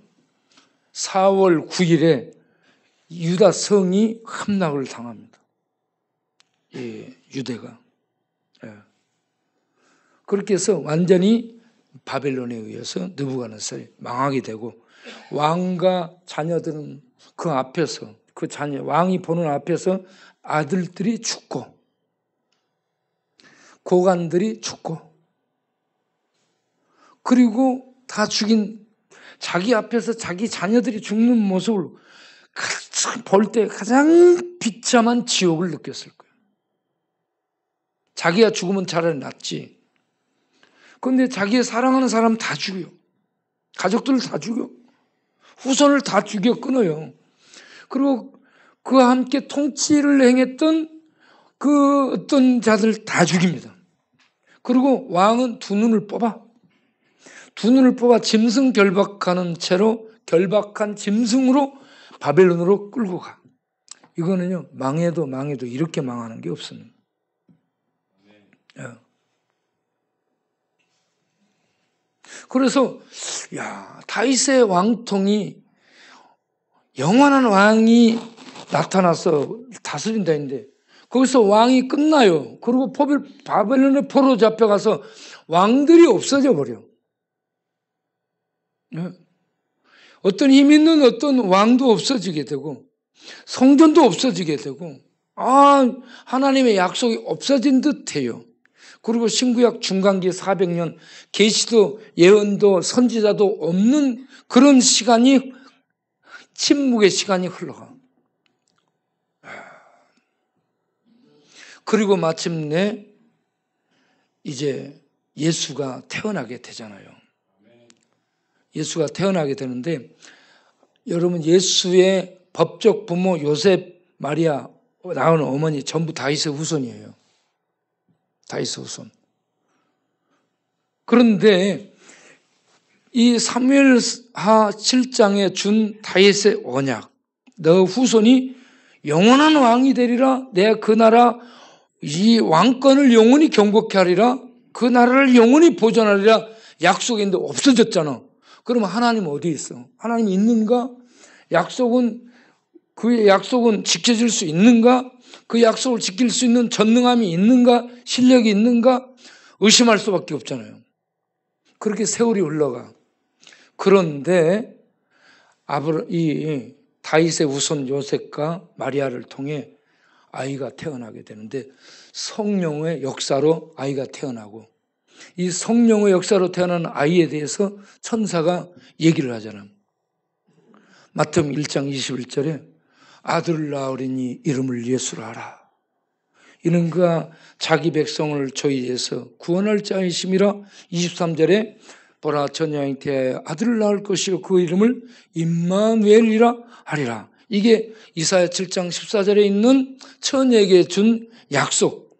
4월 9일에 유다 성이 함락을 당합니다. 유대가. 그렇게 해서 완전히 바벨론에 의해서 느부갓네살이 망하게 되고, 왕과 자녀들은 그 앞에서, 그 자녀, 왕이 보는 앞에서 아들들이 죽고 고관들이 죽고, 그리고 다 죽인 자기 앞에서 자기 자녀들이 죽는 모습을 볼 때 가장 비참한 지옥을 느꼈을 거예요. 자기가 죽으면 차라리 낫지. 그런데 자기의 사랑하는 사람 다 죽여요. 가족들을 다 죽여. 후손을 다 죽여 끊어요. 그리고 그와 함께 통치를 행했던 그 어떤 자들 다 죽입니다. 그리고 왕은 두 눈을 뽑아 짐승 결박하는 채로 결박한 짐승으로 바벨론으로 끌고 가. 이거는요, 망해도 이렇게 망하는 게 없습니다. 그래서 다윗의 왕통이 영원한 왕이 나타나서 다스린다 했는데 거기서 왕이 끝나요. 그리고 바벨론의 포로 잡혀가서 왕들이 없어져 버려. 어떤 힘 있는 어떤 왕도 없어지게 되고 성전도 없어지게 되고 하나님의 약속이 없어진 듯해요. 그리고 신구약 중간기 400년 계시도 예언도 선지자도 없는 그런 시간이 침묵의 시간이 흘러가. 그리고 마침내 이제 예수가 태어나게 되잖아요. 예수가 태어나게 되는데 여러분 예수의 법적 부모 요셉, 마리아 낳은 어머니 전부 다윗의 후손이에요. 다윗의 후손. 그런데 이 사무엘하 7장에 준 다윗의 언약, 너 후손이 영원한 왕이 되리라. 내가 그 나라 이 왕권을 영원히 경고케 하리라. 그 나라를 영원히 보존하리라. 약속인데 없어졌잖아. 그러면 하나님 어디 있어? 하나님 있는가? 그의 약속은 지켜질 수 있는가? 그 약속을 지킬 수 있는 전능함이 있는가? 실력이 있는가? 의심할 수밖에 없잖아요. 그렇게 세월이 흘러가. 그런데 이 다윗의 후손 요셉과 마리아를 통해 아이가 태어나게 되는데 성령의 역사로 아이가 태어나고 이 성령의 역사로 태어난 아이에 대해서 천사가 얘기를 하잖아요. 마태복음 1장 21절에 아들을 낳으리니 이름을 예수라 하라. 이는 그가 자기 백성을 저희에서 구원할 자이심이라. 23절에 보라 처녀의 태아에 아들을 낳을 것이요 그 이름을 임마누엘이라 하리라. 이게 이사야 7장 14절에 있는 처녀에게 준 약속.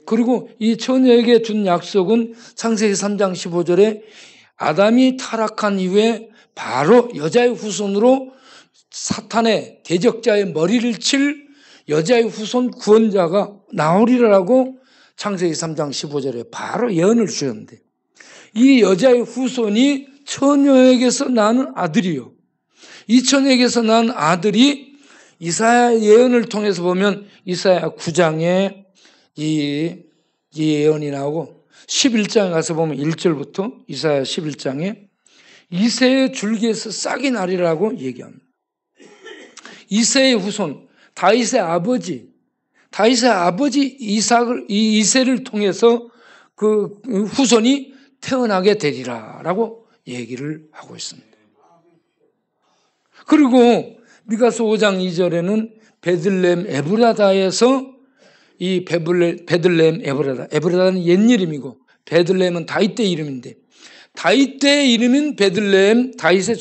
그리고 이 처녀에게 준 약속은 창세기 3장 15절에 아담이 타락한 이후에 바로 여자의 후손으로 사탄의 대적자의 머리를 칠 여자의 후손 구원자가 나오리라고 창세기 3장 15절에 바로 예언을 주셨는데 이 여자의 후손이 처녀에게서 나는 아들이요. 이 처녀에게서 난 아들이 이사야 예언을 통해서 보면 이사야 9장에 이 예언이 나오고 11장에 가서 보면 1절부터 이사야 11장에 이새의 줄기에서 싹이 나리라고 얘기합니다. 이새의 후손, 다윗의 아버지 이새를 통해서 그 후손이 태어나게 되리라라고 얘기를 하고 있습니다. 그리고 미가서 5장 2절에는 베들레헴 에브라다에서 이 베들레헴 에브라다는 옛 이름이고 베들레헴은 다윗 때 이름인데 다윗 때 이름인 베들레헴 다윗의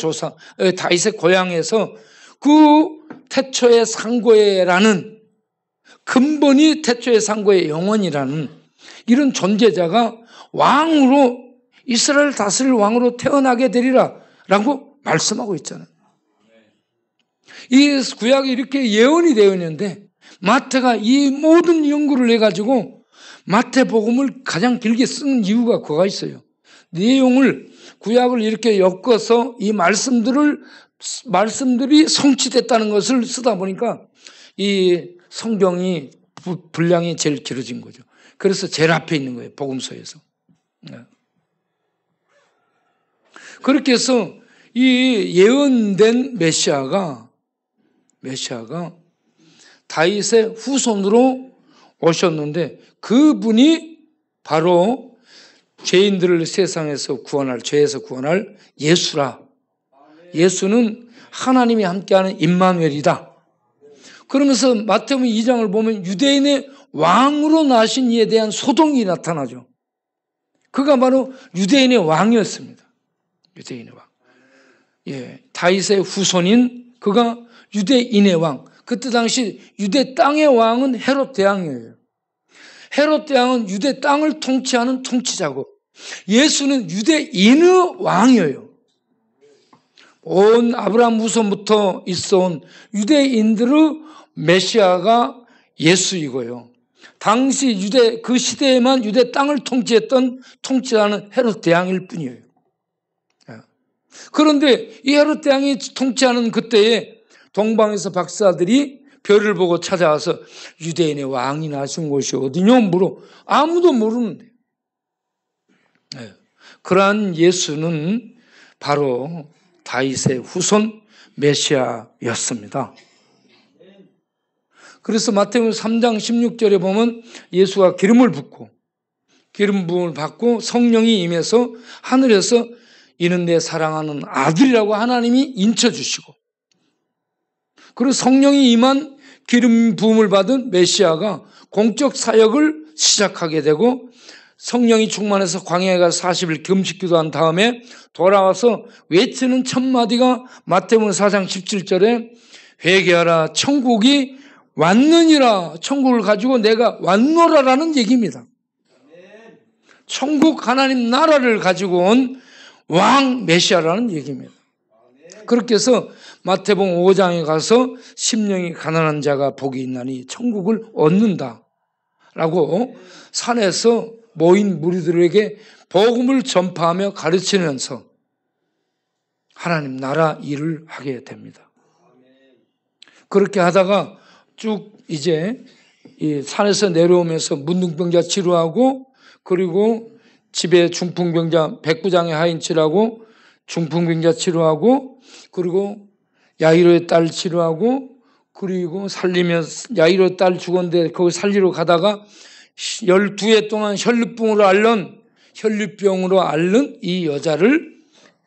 고향에서 그 태초의 상고에라는 근본이 태초의 상고의 영원이라는 이런 존재자가 왕으로 이스라엘 다스릴 왕으로 태어나게 되리라 라고 말씀하고 있잖아요. 이 구약이 이렇게 예언이 되어 있는데 마태가 이 모든 연구를 해가지고 마태복음을 가장 길게 쓰는 이유가 그거가 있어요. 내용을 구약을 이렇게 엮어서 이 말씀들이 성취됐다는 것을 쓰다 보니까 이 성경이 분량이 제일 길어진 거죠. 그래서 제일 앞에 있는 거예요. 복음서에서. 그렇게 해서 이 예언된 메시아가 다윗의 후손으로 오셨는데 그분이 바로 죄인들을 세상에서 죄에서 구원할 예수라. 예수는 하나님이 함께하는 임마누엘이다. 그러면서 마태복음 2장을 보면 유대인의 왕으로 나신 이에 대한 소동이 나타나죠. 그가 바로 유대인의 왕이었습니다. 유대인의 왕. 다윗의 후손인 그가 유대인의 왕. 그때 당시 유대 땅의 왕은 헤롯 대왕이에요. 헤롯 대왕은 유대 땅을 통치하는 통치자고, 예수는 유대인의 왕이에요. 온 아브라함 후손부터 있어온 유대인들의 메시아가 예수이고요. 당시 그 시대에만 유대 땅을 통치했던 통치자는 헤롯 대왕일 뿐이에요. 그런데 이 헤롯 대왕이 통치하는 그때에 동방에서 박사들이 별을 보고 찾아와서 유대인의 왕이 나신 곳이 어디냐 물어. 아무도 모르는데. 그러한 예수는 바로 다윗의 후손 메시아였습니다. 그래서 마태복음 3장 16절에 보면 예수가 기름을 붓고, 기름 부음을 받고 성령이 임해서 하늘에서 이는 내 사랑하는 아들이라고 하나님이 인쳐주시고, 그리고 성령이 임한 기름 부음을 받은 메시아가 공적 사역을 시작하게 되고, 성령이 충만해서 광야에 가서 40일 금식 기도한 다음에 돌아와서 외치는 첫 마디가 마태복음 4장 17절에 회개하라 천국이 왔느니라, 천국을 가지고 내가 왔노라라는 얘기입니다. 천국 하나님 나라를 가지고 온 왕 메시아라는 얘기입니다. 그렇게 해서 마태복음 5장에 가서 심령이 가난한 자가 복이 있나니 천국을 얻는다 라고 산에서 모인 무리들에게 복음을 전파하며 가르치면서 하나님 나라 일을 하게 됩니다. 그렇게 하다가 쭉 이제 이 산에서 내려오면서 문둥병자 치료하고, 그리고 집에 중풍병자 백부장의 하인 치료하고, 중풍병자 치료하고, 그리고 야이로의 딸 치료하고, 그리고 살리며 야이로의 딸 죽었는데 거기 살리러 가다가 12해 동안 혈류병으로 앓는 이 여자를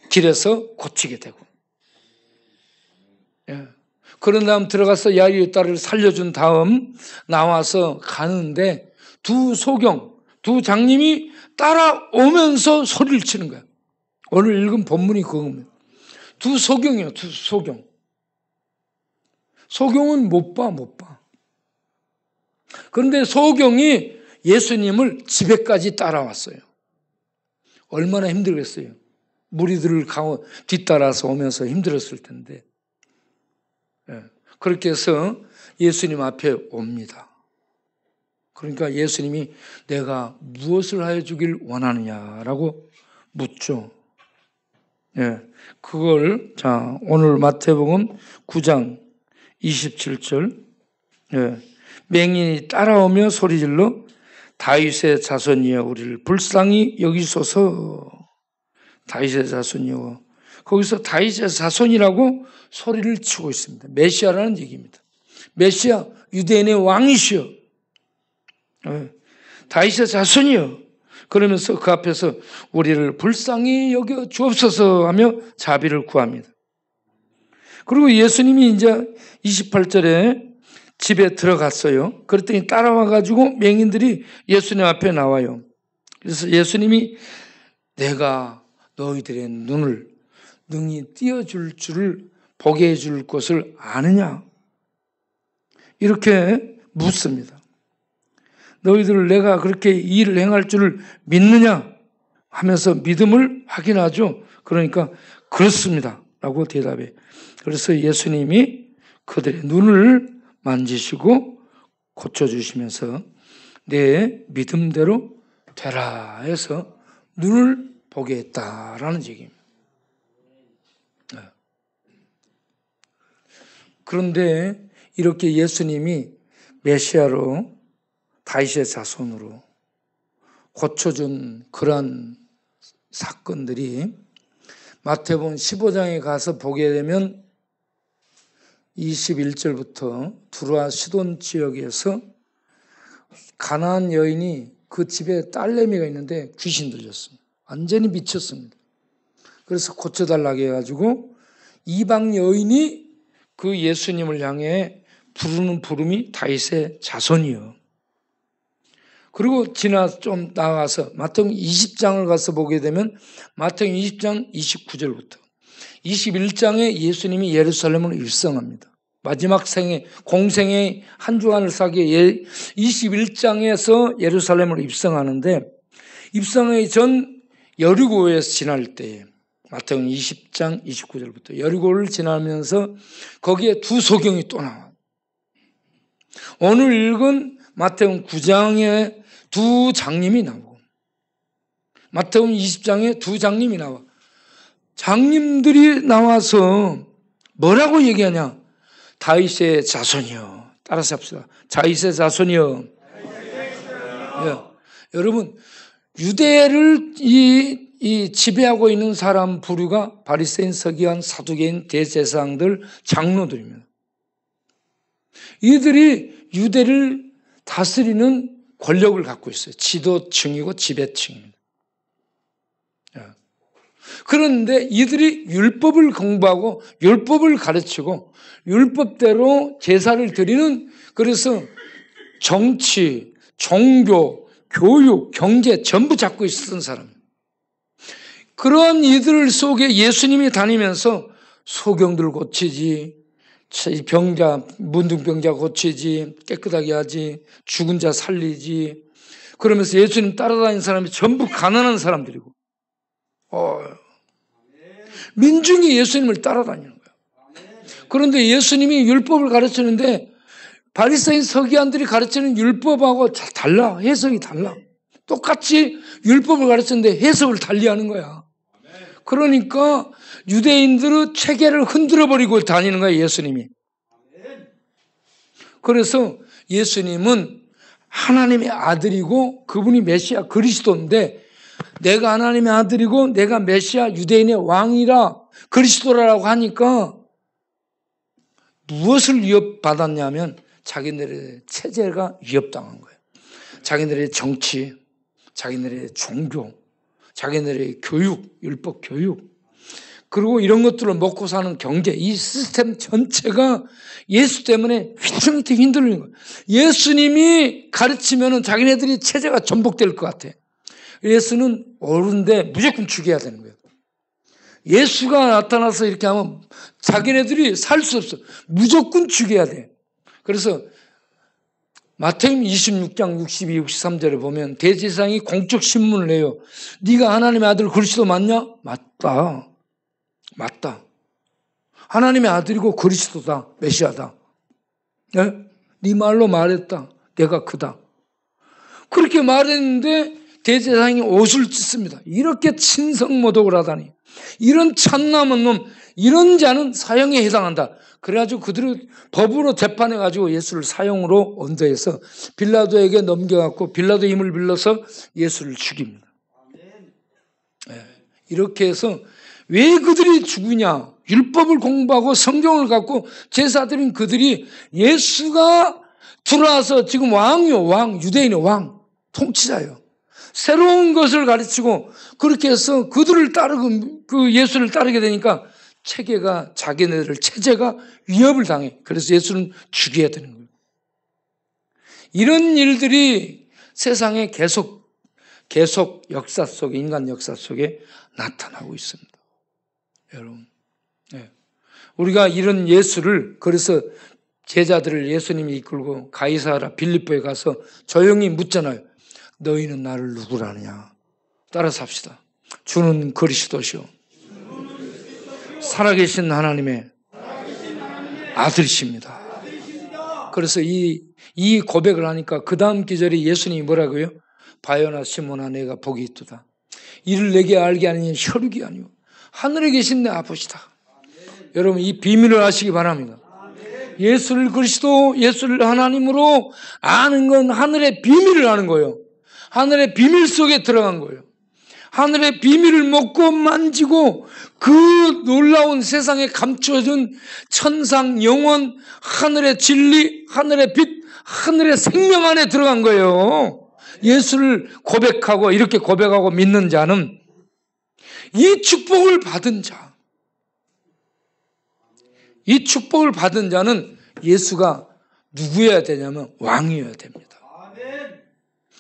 길에서 고치게 되고, 그런 다음 들어가서 야이로의 딸을 살려준 다음 나와서 가는데 두 장님이 따라오면서 소리를 치는 거야. 오늘 읽은 본문이 그겁니다. 두 소경이에요. 두 소경. 소경은 못 봐. 그런데 소경이 예수님을 집에까지 따라왔어요. 얼마나 힘들겠어요. 무리들을 뒤따라서 오면서 힘들었을 텐데. 그렇게 해서 예수님 앞에 옵니다. 그러니까 예수님이 내가 무엇을 하여 주길 원하느냐라고 묻죠. 그걸 오늘 마태복음 9장 27절 맹인이 따라오며 소리질러 다윗의 자손이여 우리를 불쌍히 여기소서. 다윗의 자손이여, 거기서 다윗의 자손이라고 소리를 치고 있습니다. 메시아라는 얘기입니다. 메시아, 유대인의 왕이시여, 다윗의 자손이여, 그러면서 그 앞에서 우리를 불쌍히 여겨 주옵소서 하며 자비를 구합니다. 그리고 예수님이 이제 28절에 집에 들어갔어요. 그랬더니 따라와가지고 맹인들이 예수님 앞에 나와요. 그래서 예수님이 내가 너희들의 눈을 능히 띄어줄 줄을 보게 해줄 것을 아느냐? 이렇게 묻습니다. 너희들을 내가 그렇게 이 일을 행할 줄을 믿느냐? 하면서 믿음을 확인하죠. 그러니까 그렇습니다 라고 대답해. 그래서 예수님이 그들의 눈을 만지시고 고쳐주시면서 내 믿음대로 되라 해서 눈을 보게 했다라는 얘기입니다. 그런데 이렇게 예수님이 메시아로 다윗의 자손으로 고쳐준 그런 사건들이 마태복음 15장에 가서 보게 되면 21절부터 두로와 시돈 지역에서 가나안 여인이 그 집에 딸내미가 있는데 귀신 들렸습니다. 완전히 미쳤습니다. 그래서 고쳐달라고 해가지고 이방 여인이 그 예수님을 향해 부르는 부름이 다윗의 자손이요. 그리고 좀 나아가서 마태복음 20장을 가서 보게 되면 마태복음 20장 29절부터 21장에 예수님이 예루살렘을 입성합니다. 마지막 공생의 한 주간을 사기에 21장에서 예루살렘으로 입성하는데, 입성하기 전 여리고에서 지날 때에 마태복음 20장 29절부터 여리고를 지나면서 거기에 두 소경이 또 나와요. 오늘 읽은 마태복음 9장에 두 장님이 나오고 마태복음 20장에 두 장님이 나와. 장님들이 나와서 뭐라고 얘기하냐? 다윗의 자손이여. 따라서 합시다. 다윗의 자손이여. 여러분, 유대를 이 지배하고 있는 사람 부류가 바리새인, 서기관, 사두개인, 대제사장들, 장로들입니다. 이들이 유대를 다스리는 권력을 갖고 있어요. 지도층이고 지배층입니다. 그런데 이들이 율법을 공부하고 율법을 가르치고 율법대로 제사를 드리는, 그래서 정치, 종교, 교육, 경제 전부 잡고 있었던 사람. 그러한 이들 속에 예수님이 다니면서 소경들 고치지, 문둥병자 고치지, 깨끗하게 하지, 죽은 자 살리지, 그러면서 예수님 따라다니는 사람이 전부 가난한 사람들이고, 민중이 예수님을 따라다니는 거예요. 그런데 예수님이 율법을 가르치는데 바리새인 서기관들이 가르치는 율법하고 달라. 해석이 달라. 똑같이 율법을 가르치는데 해석을 달리하는 거야. 그러니까 유대인들의 체계를 흔들어버리고 다니는 거야, 예수님이. 그래서 예수님은 하나님의 아들이고 그분이 메시아 그리스도인데, 내가 하나님의 아들이고 내가 메시아 유대인의 왕이라 그리스도라고 하니까 무엇을 위협받았냐면 자기네들의 체제가 위협당한 거예요. 자기네들의 정치, 자기네들의 종교, 자기네들의 교육, 율법 교육, 그리고 이런 것들을 먹고 사는 경제, 이 시스템 전체가 예수 때문에 휘청휘청 흔들리는 거예요. 예수님이 가르치면 자기네들이 체제가 전복될 것 같아. 예수는 옳은데 무조건 죽여야 되는 거예요. 예수가 나타나서 이렇게 하면 자기네들이 살 수 없어. 무조건 죽여야 돼. 그래서 마태복음 26장 62, 63절에 보면 대제사장이 공적 신문을 내요. 네가 하나님의 아들 그리스도 맞냐? 맞다. 맞다. 하나님의 아들이고 그리스도다. 메시아다. 네 말로 말했다. 내가 그다. 그렇게 말했는데 대제사장이 옷을 찢습니다. 이렇게 친성모독을 하다니. 이런 참남한 놈, 이런 자는 사형에 해당한다. 그래가지고 그들을 법으로 재판해가지고 예수를 사형으로 언도해서 빌라도에게 넘겨갖고 빌라도 힘을 빌려서 예수를 죽입니다. 이렇게 해서 왜 그들이 죽으냐? 율법을 공부하고 성경을 갖고 제사 드린 그들이 예수가 들어와서 지금 왕이요, 왕, 유대인의 왕, 통치자예요. 새로운 것을 가르치고 그렇게 해서 그들을 따르고 그 예수를 따르게 되니까 체계가 자기네들 체제가 위협을 당해. 그래서 예수는 죽여야 되는 거예요. 이런 일들이 세상에 계속 역사 속에, 인간 역사 속에 나타나고 있습니다. 여러분, 우리가 이런 예수를, 그래서 제자들을 예수님이 이끌고 가이사라 빌립보에 가서 조용히 묻잖아요. 너희는 나를 누구라느냐? 따라서 합시다. 주는 그리스도시오, 살아계신 하나님의 아들이십니다. 그래서 이 고백을 하니까 그 다음 기절에 예수님이 뭐라고요? 바요나 시몬아 내가 복이 있도다. 이를 내게 알게 하니 혈육이 아니오 하늘에 계신 내 아버지다. 여러분, 이 비밀을 아시기 바랍니다. 예수를 그리스도, 예수를 하나님으로 아는 건 하늘의 비밀을 아는 거예요. 하늘의 비밀 속에 들어간 거예요. 하늘의 비밀을 먹고 만지고 그 놀라운 세상에 감춰진 천상, 영원, 하늘의 진리, 하늘의 빛, 하늘의 생명 안에 들어간 거예요. 예수를 고백하고 이렇게 고백하고 믿는 자는 이 축복을 받은 자, 이 축복을 받은 자는 예수가 누구여야 되냐면 왕이어야 됩니다.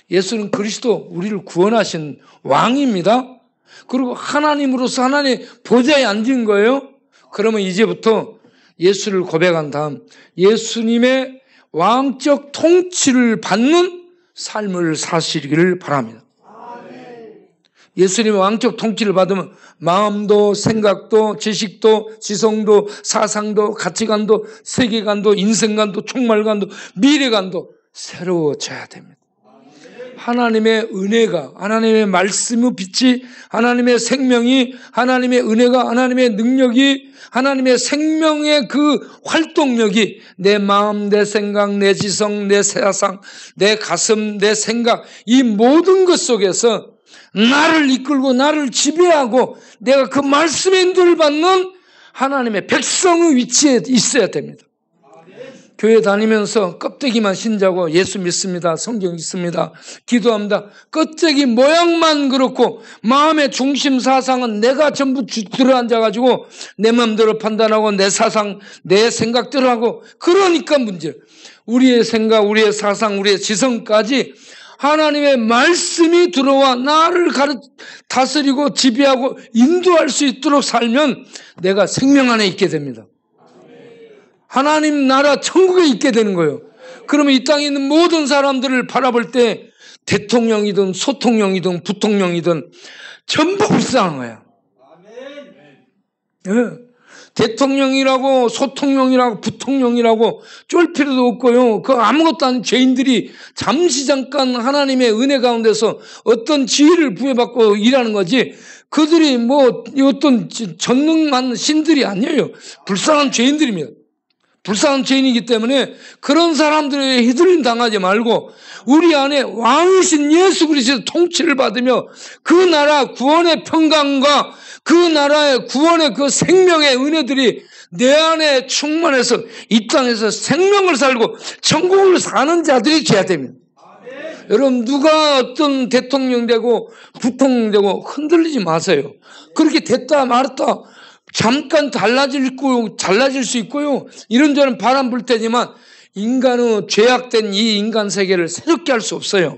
예수는 그리스도, 우리를 구원하신 왕입니다. 그리고 하나님으로서 하나님의 보좌에 앉은 거예요. 그러면 이제부터 예수를 고백한 다음 예수님의 왕적 통치를 받는 삶을 사시기를 바랍니다. 예수님의 왕적 통치를 받으면 마음도 생각도 지식도 지성도 사상도 가치관도 세계관도 인생관도 총말관도 미래관도 새로워져야 됩니다. 하나님의 은혜가, 하나님의 말씀의 빛이, 하나님의 생명이, 하나님의 은혜가, 하나님의 능력이, 하나님의 생명의 그 활동력이 내 마음, 내 생각, 내 지성, 내 사상, 내 가슴, 내 생각 이 모든 것 속에서 나를 이끌고 나를 지배하고 내가 그 말씀의 인도를 받는 하나님의 백성의 위치에 있어야 됩니다. 교회 다니면서 껍데기만 신자고 예수 믿습니다. 성경 있습니다. 기도합니다. 껍데기 모양만 그렇고 마음의 중심 사상은 내가 전부 들어앉아가지고 내 마음대로 판단하고 내 사상, 내 생각대로 하고 그러니까 문제예요. 우리의 생각, 우리의 사상, 우리의 지성까지 하나님의 말씀이 들어와 나를 다스리고 지배하고 인도할 수 있도록 살면 내가 생명 안에 있게 됩니다. 하나님 나라 천국에 있게 되는 거예요. 그러면 이 땅에 있는 모든 사람들을 바라볼 때 대통령이든 소통령이든 부통령이든 전부 불쌍한 거야. 네. 대통령이라고 소통령이라고 부통령이라고 쫄 필요도 없고요. 그 아무것도 아닌 죄인들이 잠시 잠깐 하나님의 은혜 가운데서 어떤 지위를 부여받고 일하는 거지 그들이 뭐 어떤 전능한 신들이 아니에요. 불쌍한 죄인들입니다. 불쌍한 죄인이기 때문에 그런 사람들에 휘둘림 당하지 말고 우리 안에 왕이신 예수 그리스도의 통치를 받으며 그 나라 구원의 평강과 그 나라의 구원의 그 생명의 은혜들이 내 안에 충만해서 이 땅에서 생명을 살고 천국을 사는 자들이 돼야 됩니다. 여러분 누가 어떤 대통령 되고 부통령 되고 흔들리지 마세요. 그렇게 됐다 말았다 잠깐 달라질 수 있고요. 이런저런 바람 불 때지만 인간의 죄악된 이 인간 세계를 새롭게 할 수 없어요.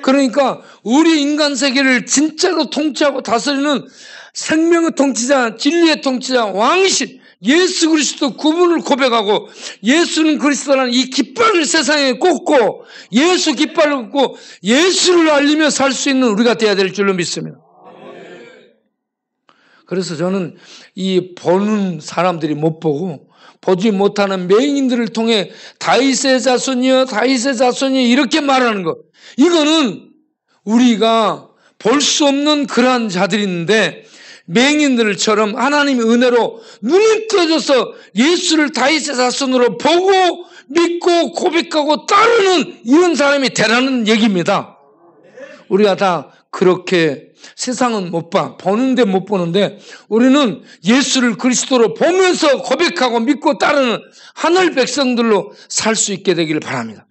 그러니까 우리 인간 세계를 진짜로 통치하고 다스리는 생명의 통치자, 진리의 통치자, 왕이신 예수 그리스도 구분을 고백하고 예수는 그리스도라는 이 깃발을 세상에 꽂고 예수 깃발을 꽂고 예수를 알리며 살 수 있는 우리가 되어야 될 줄로 믿습니다. 그래서 저는 이 보는 사람들이 못 보고 보지 못하는 맹인들을 통해 다윗의 자손이여 다윗의 자손이 이렇게 말하는 것 이거는 우리가 볼 수 없는 그러한 자들이 있는데 맹인들처럼 하나님의 은혜로 눈이 떠져서 예수를 다윗의 자손으로 보고 믿고 고백하고 따르는 이런 사람이 되라는 얘기입니다. 우리가 다 그렇게 세상은 못 봐. 보는데 못 보는데 우리는 예수를 그리스도로 보면서 고백하고 믿고 따르는 하늘 백성들로 살 수 있게 되기를 바랍니다.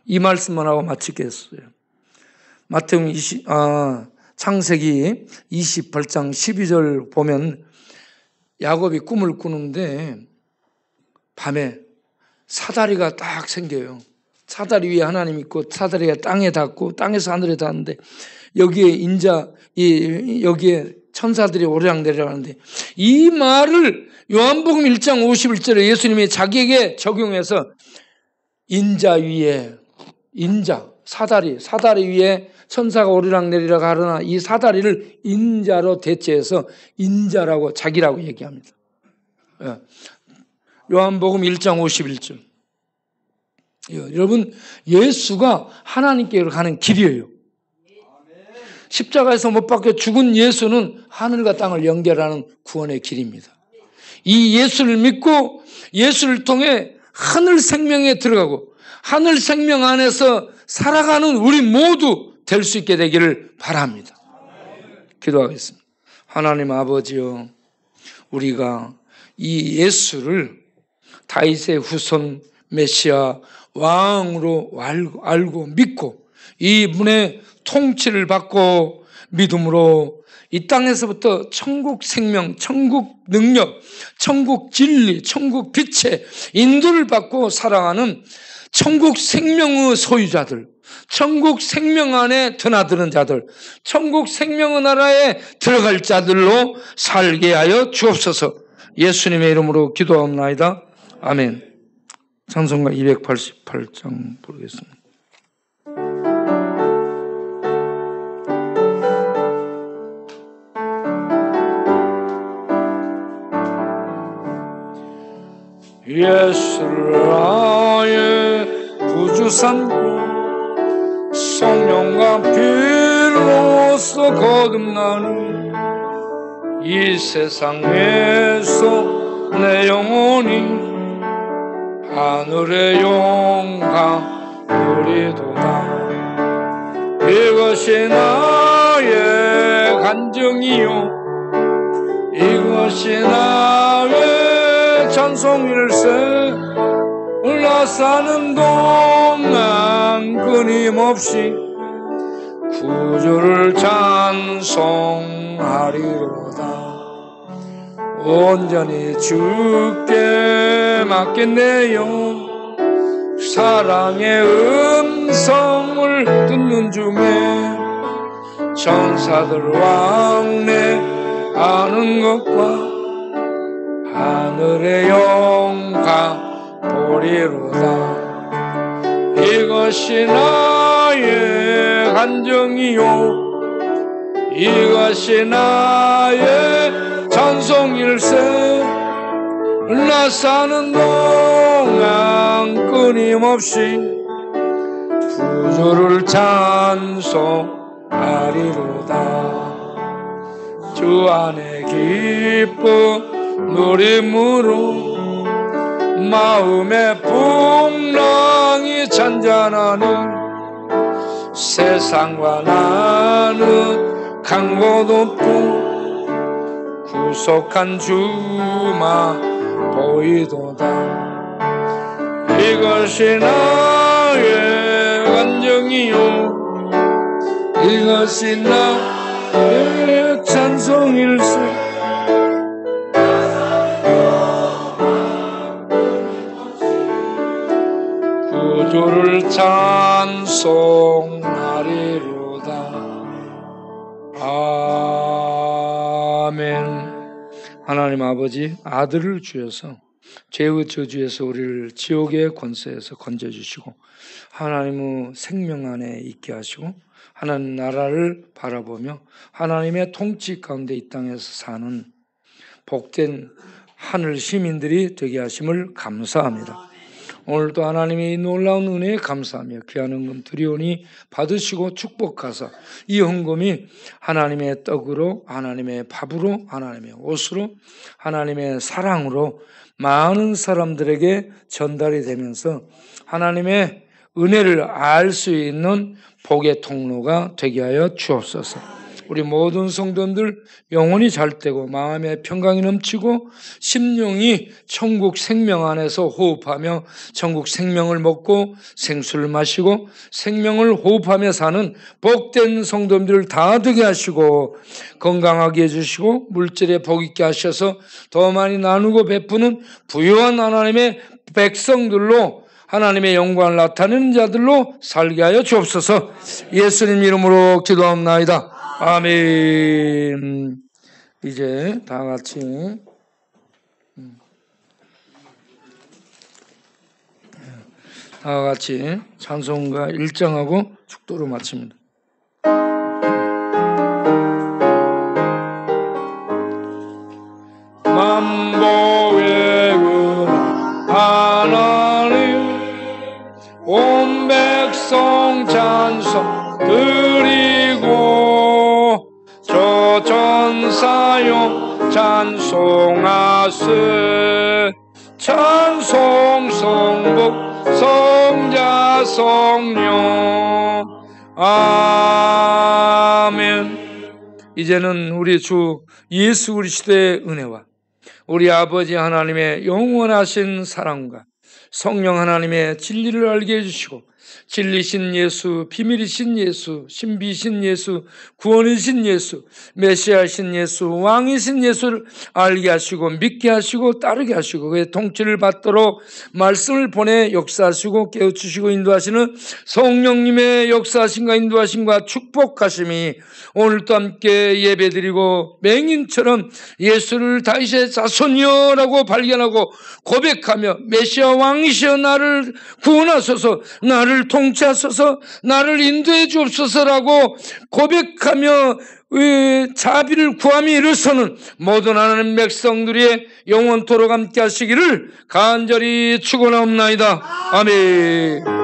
이 말씀만 하고 마치겠어요. 창세기 28장 12절 보면 야곱이 꿈을 꾸는데 밤에 사다리가 딱 생겨요. 사다리 위에 하나님 있고 사다리가 땅에 닿고 땅에서 하늘에 닿는데 여기에 여기에 천사들이 오르락내리락 하는데 이 말을 요한복음 1장 51절에 예수님이 자기에게 적용해서 인자 위에 사다리 위에 천사가 오르락내리락 하려나 이 사다리를 인자로 대체해서 인자라고 자기라고 얘기합니다. 요한복음 1장 51절. 여러분 예수가 하나님께로 가는 길이에요. 십자가에서 못 박혀 죽은 예수는 하늘과 땅을 연결하는 구원의 길입니다. 이 예수를 믿고 예수를 통해 하늘 생명에 들어가고 하늘 생명 안에서 살아가는 우리 모두 될 수 있게 되기를 바랍니다. 기도하겠습니다. 하나님 아버지여, 우리가 이 예수를 다윗의 후손 메시아 왕으로 알고 믿고 이분의 통치를 받고 믿음으로 이 땅에서부터 천국 생명, 천국 능력, 천국 진리, 천국 빛의 인도를 받고 살아가는 천국 생명의 소유자들, 천국 생명 안에 드나드는 자들, 천국 생명의 나라에 들어갈 자들로 살게 하여 주옵소서. 예수님의 이름으로 기도하옵나이다. 아멘. 찬송가 288장 부르겠습니다. 예수를 나의 구주 삼고 성령과 피로써 거듭나는 이 세상에서 내 영혼이 하늘의 영광 누리도다. 이것이 나의 간증이요 이것이 나의 찬송일세. 나 사는 동안 끊임없이 구주를 찬송하리로다. 온전히 주께 맡겼네요. 사랑의 음성을 듣는 중에 천사들 왕래하는 것과 하늘의 영광 보리로다. 이것이 나의 간증이요 이것이 나의 찬송일세. 나 사는 동안 끊임없이 구주를 찬송하리로다. 주 안에 기쁨 누림으로 마음의 풍랑이 잔잔하는 세상과 나는 강고 높고 구속한 주만 보이도다. 이것이 나의 간증이요 이것이 나의 찬송일세. 구주를 찬송하리로다. 아멘. 하나님 아버지, 아들을 주셔서 죄의 저주에서 우리를 지옥의 권세에서 건져주시고 하나님의 생명 안에 있게 하시고 하나님 나라를 바라보며 하나님의 통치 가운데 이 땅에서 사는 복된 하늘 시민들이 되게 하심을 감사합니다. 오늘도 하나님의 놀라운 은혜에 감사하며 귀한 헌금 드리오니 받으시고 축복하사 이 헌금이 하나님의 떡으로 하나님의 밥으로 하나님의 옷으로 하나님의 사랑으로 많은 사람들에게 전달이 되면서 하나님의 은혜를 알 수 있는 복의 통로가 되게 하여 주옵소서. 우리 모든 성도들 영혼이 잘 되고 마음의 평강이 넘치고 심령이 천국 생명 안에서 호흡하며 천국 생명을 먹고 생수를 마시고 생명을 호흡하며 사는 복된 성도들 다 되게 하시고 건강하게 해주시고 물질에 복 있게 하셔서 더 많이 나누고 베푸는 부유한 하나님의 백성들로 하나님의 영광을 나타내는 자들로 살게 하여 주옵소서. 예수님 이름으로 기도합나이다. 아멘. 이제 다 같이 찬송가 1장하고 축도로 마칩니다. 만복의 하나님 온 백성 찬송 드리고 저 전사요 찬송하세. 찬송 성복 성자 성령 아멘. 이제는 우리 주 예수 그리스도의 은혜와 우리 아버지 하나님의 영원하신 사랑과 성령 하나님의 진리를 알게 해주시고 진리신 예수, 비밀이신 예수, 신비신 예수, 구원이신 예수, 메시아신 예수, 왕이신 예수를 알게 하시고 믿게 하시고 따르게 하시고 그의 통치를 받도록 말씀을 보내 역사하시고 깨우치시고 인도하시는 성령님의 역사하심과 인도하심과 축복하심이 오늘도 함께 예배드리고 맹인처럼 예수를 다윗의 자손이여라고 발견하고 고백하며 메시아 왕이시여 나를 구원하소서, 나를 통치하소서, 나를 인도해 주옵소서라고 고백하며 자비를 구함이 일어서는 모든 하나님 백성들의 영원토록 함께 하시기를 간절히 축원하옵나이다. 아멘.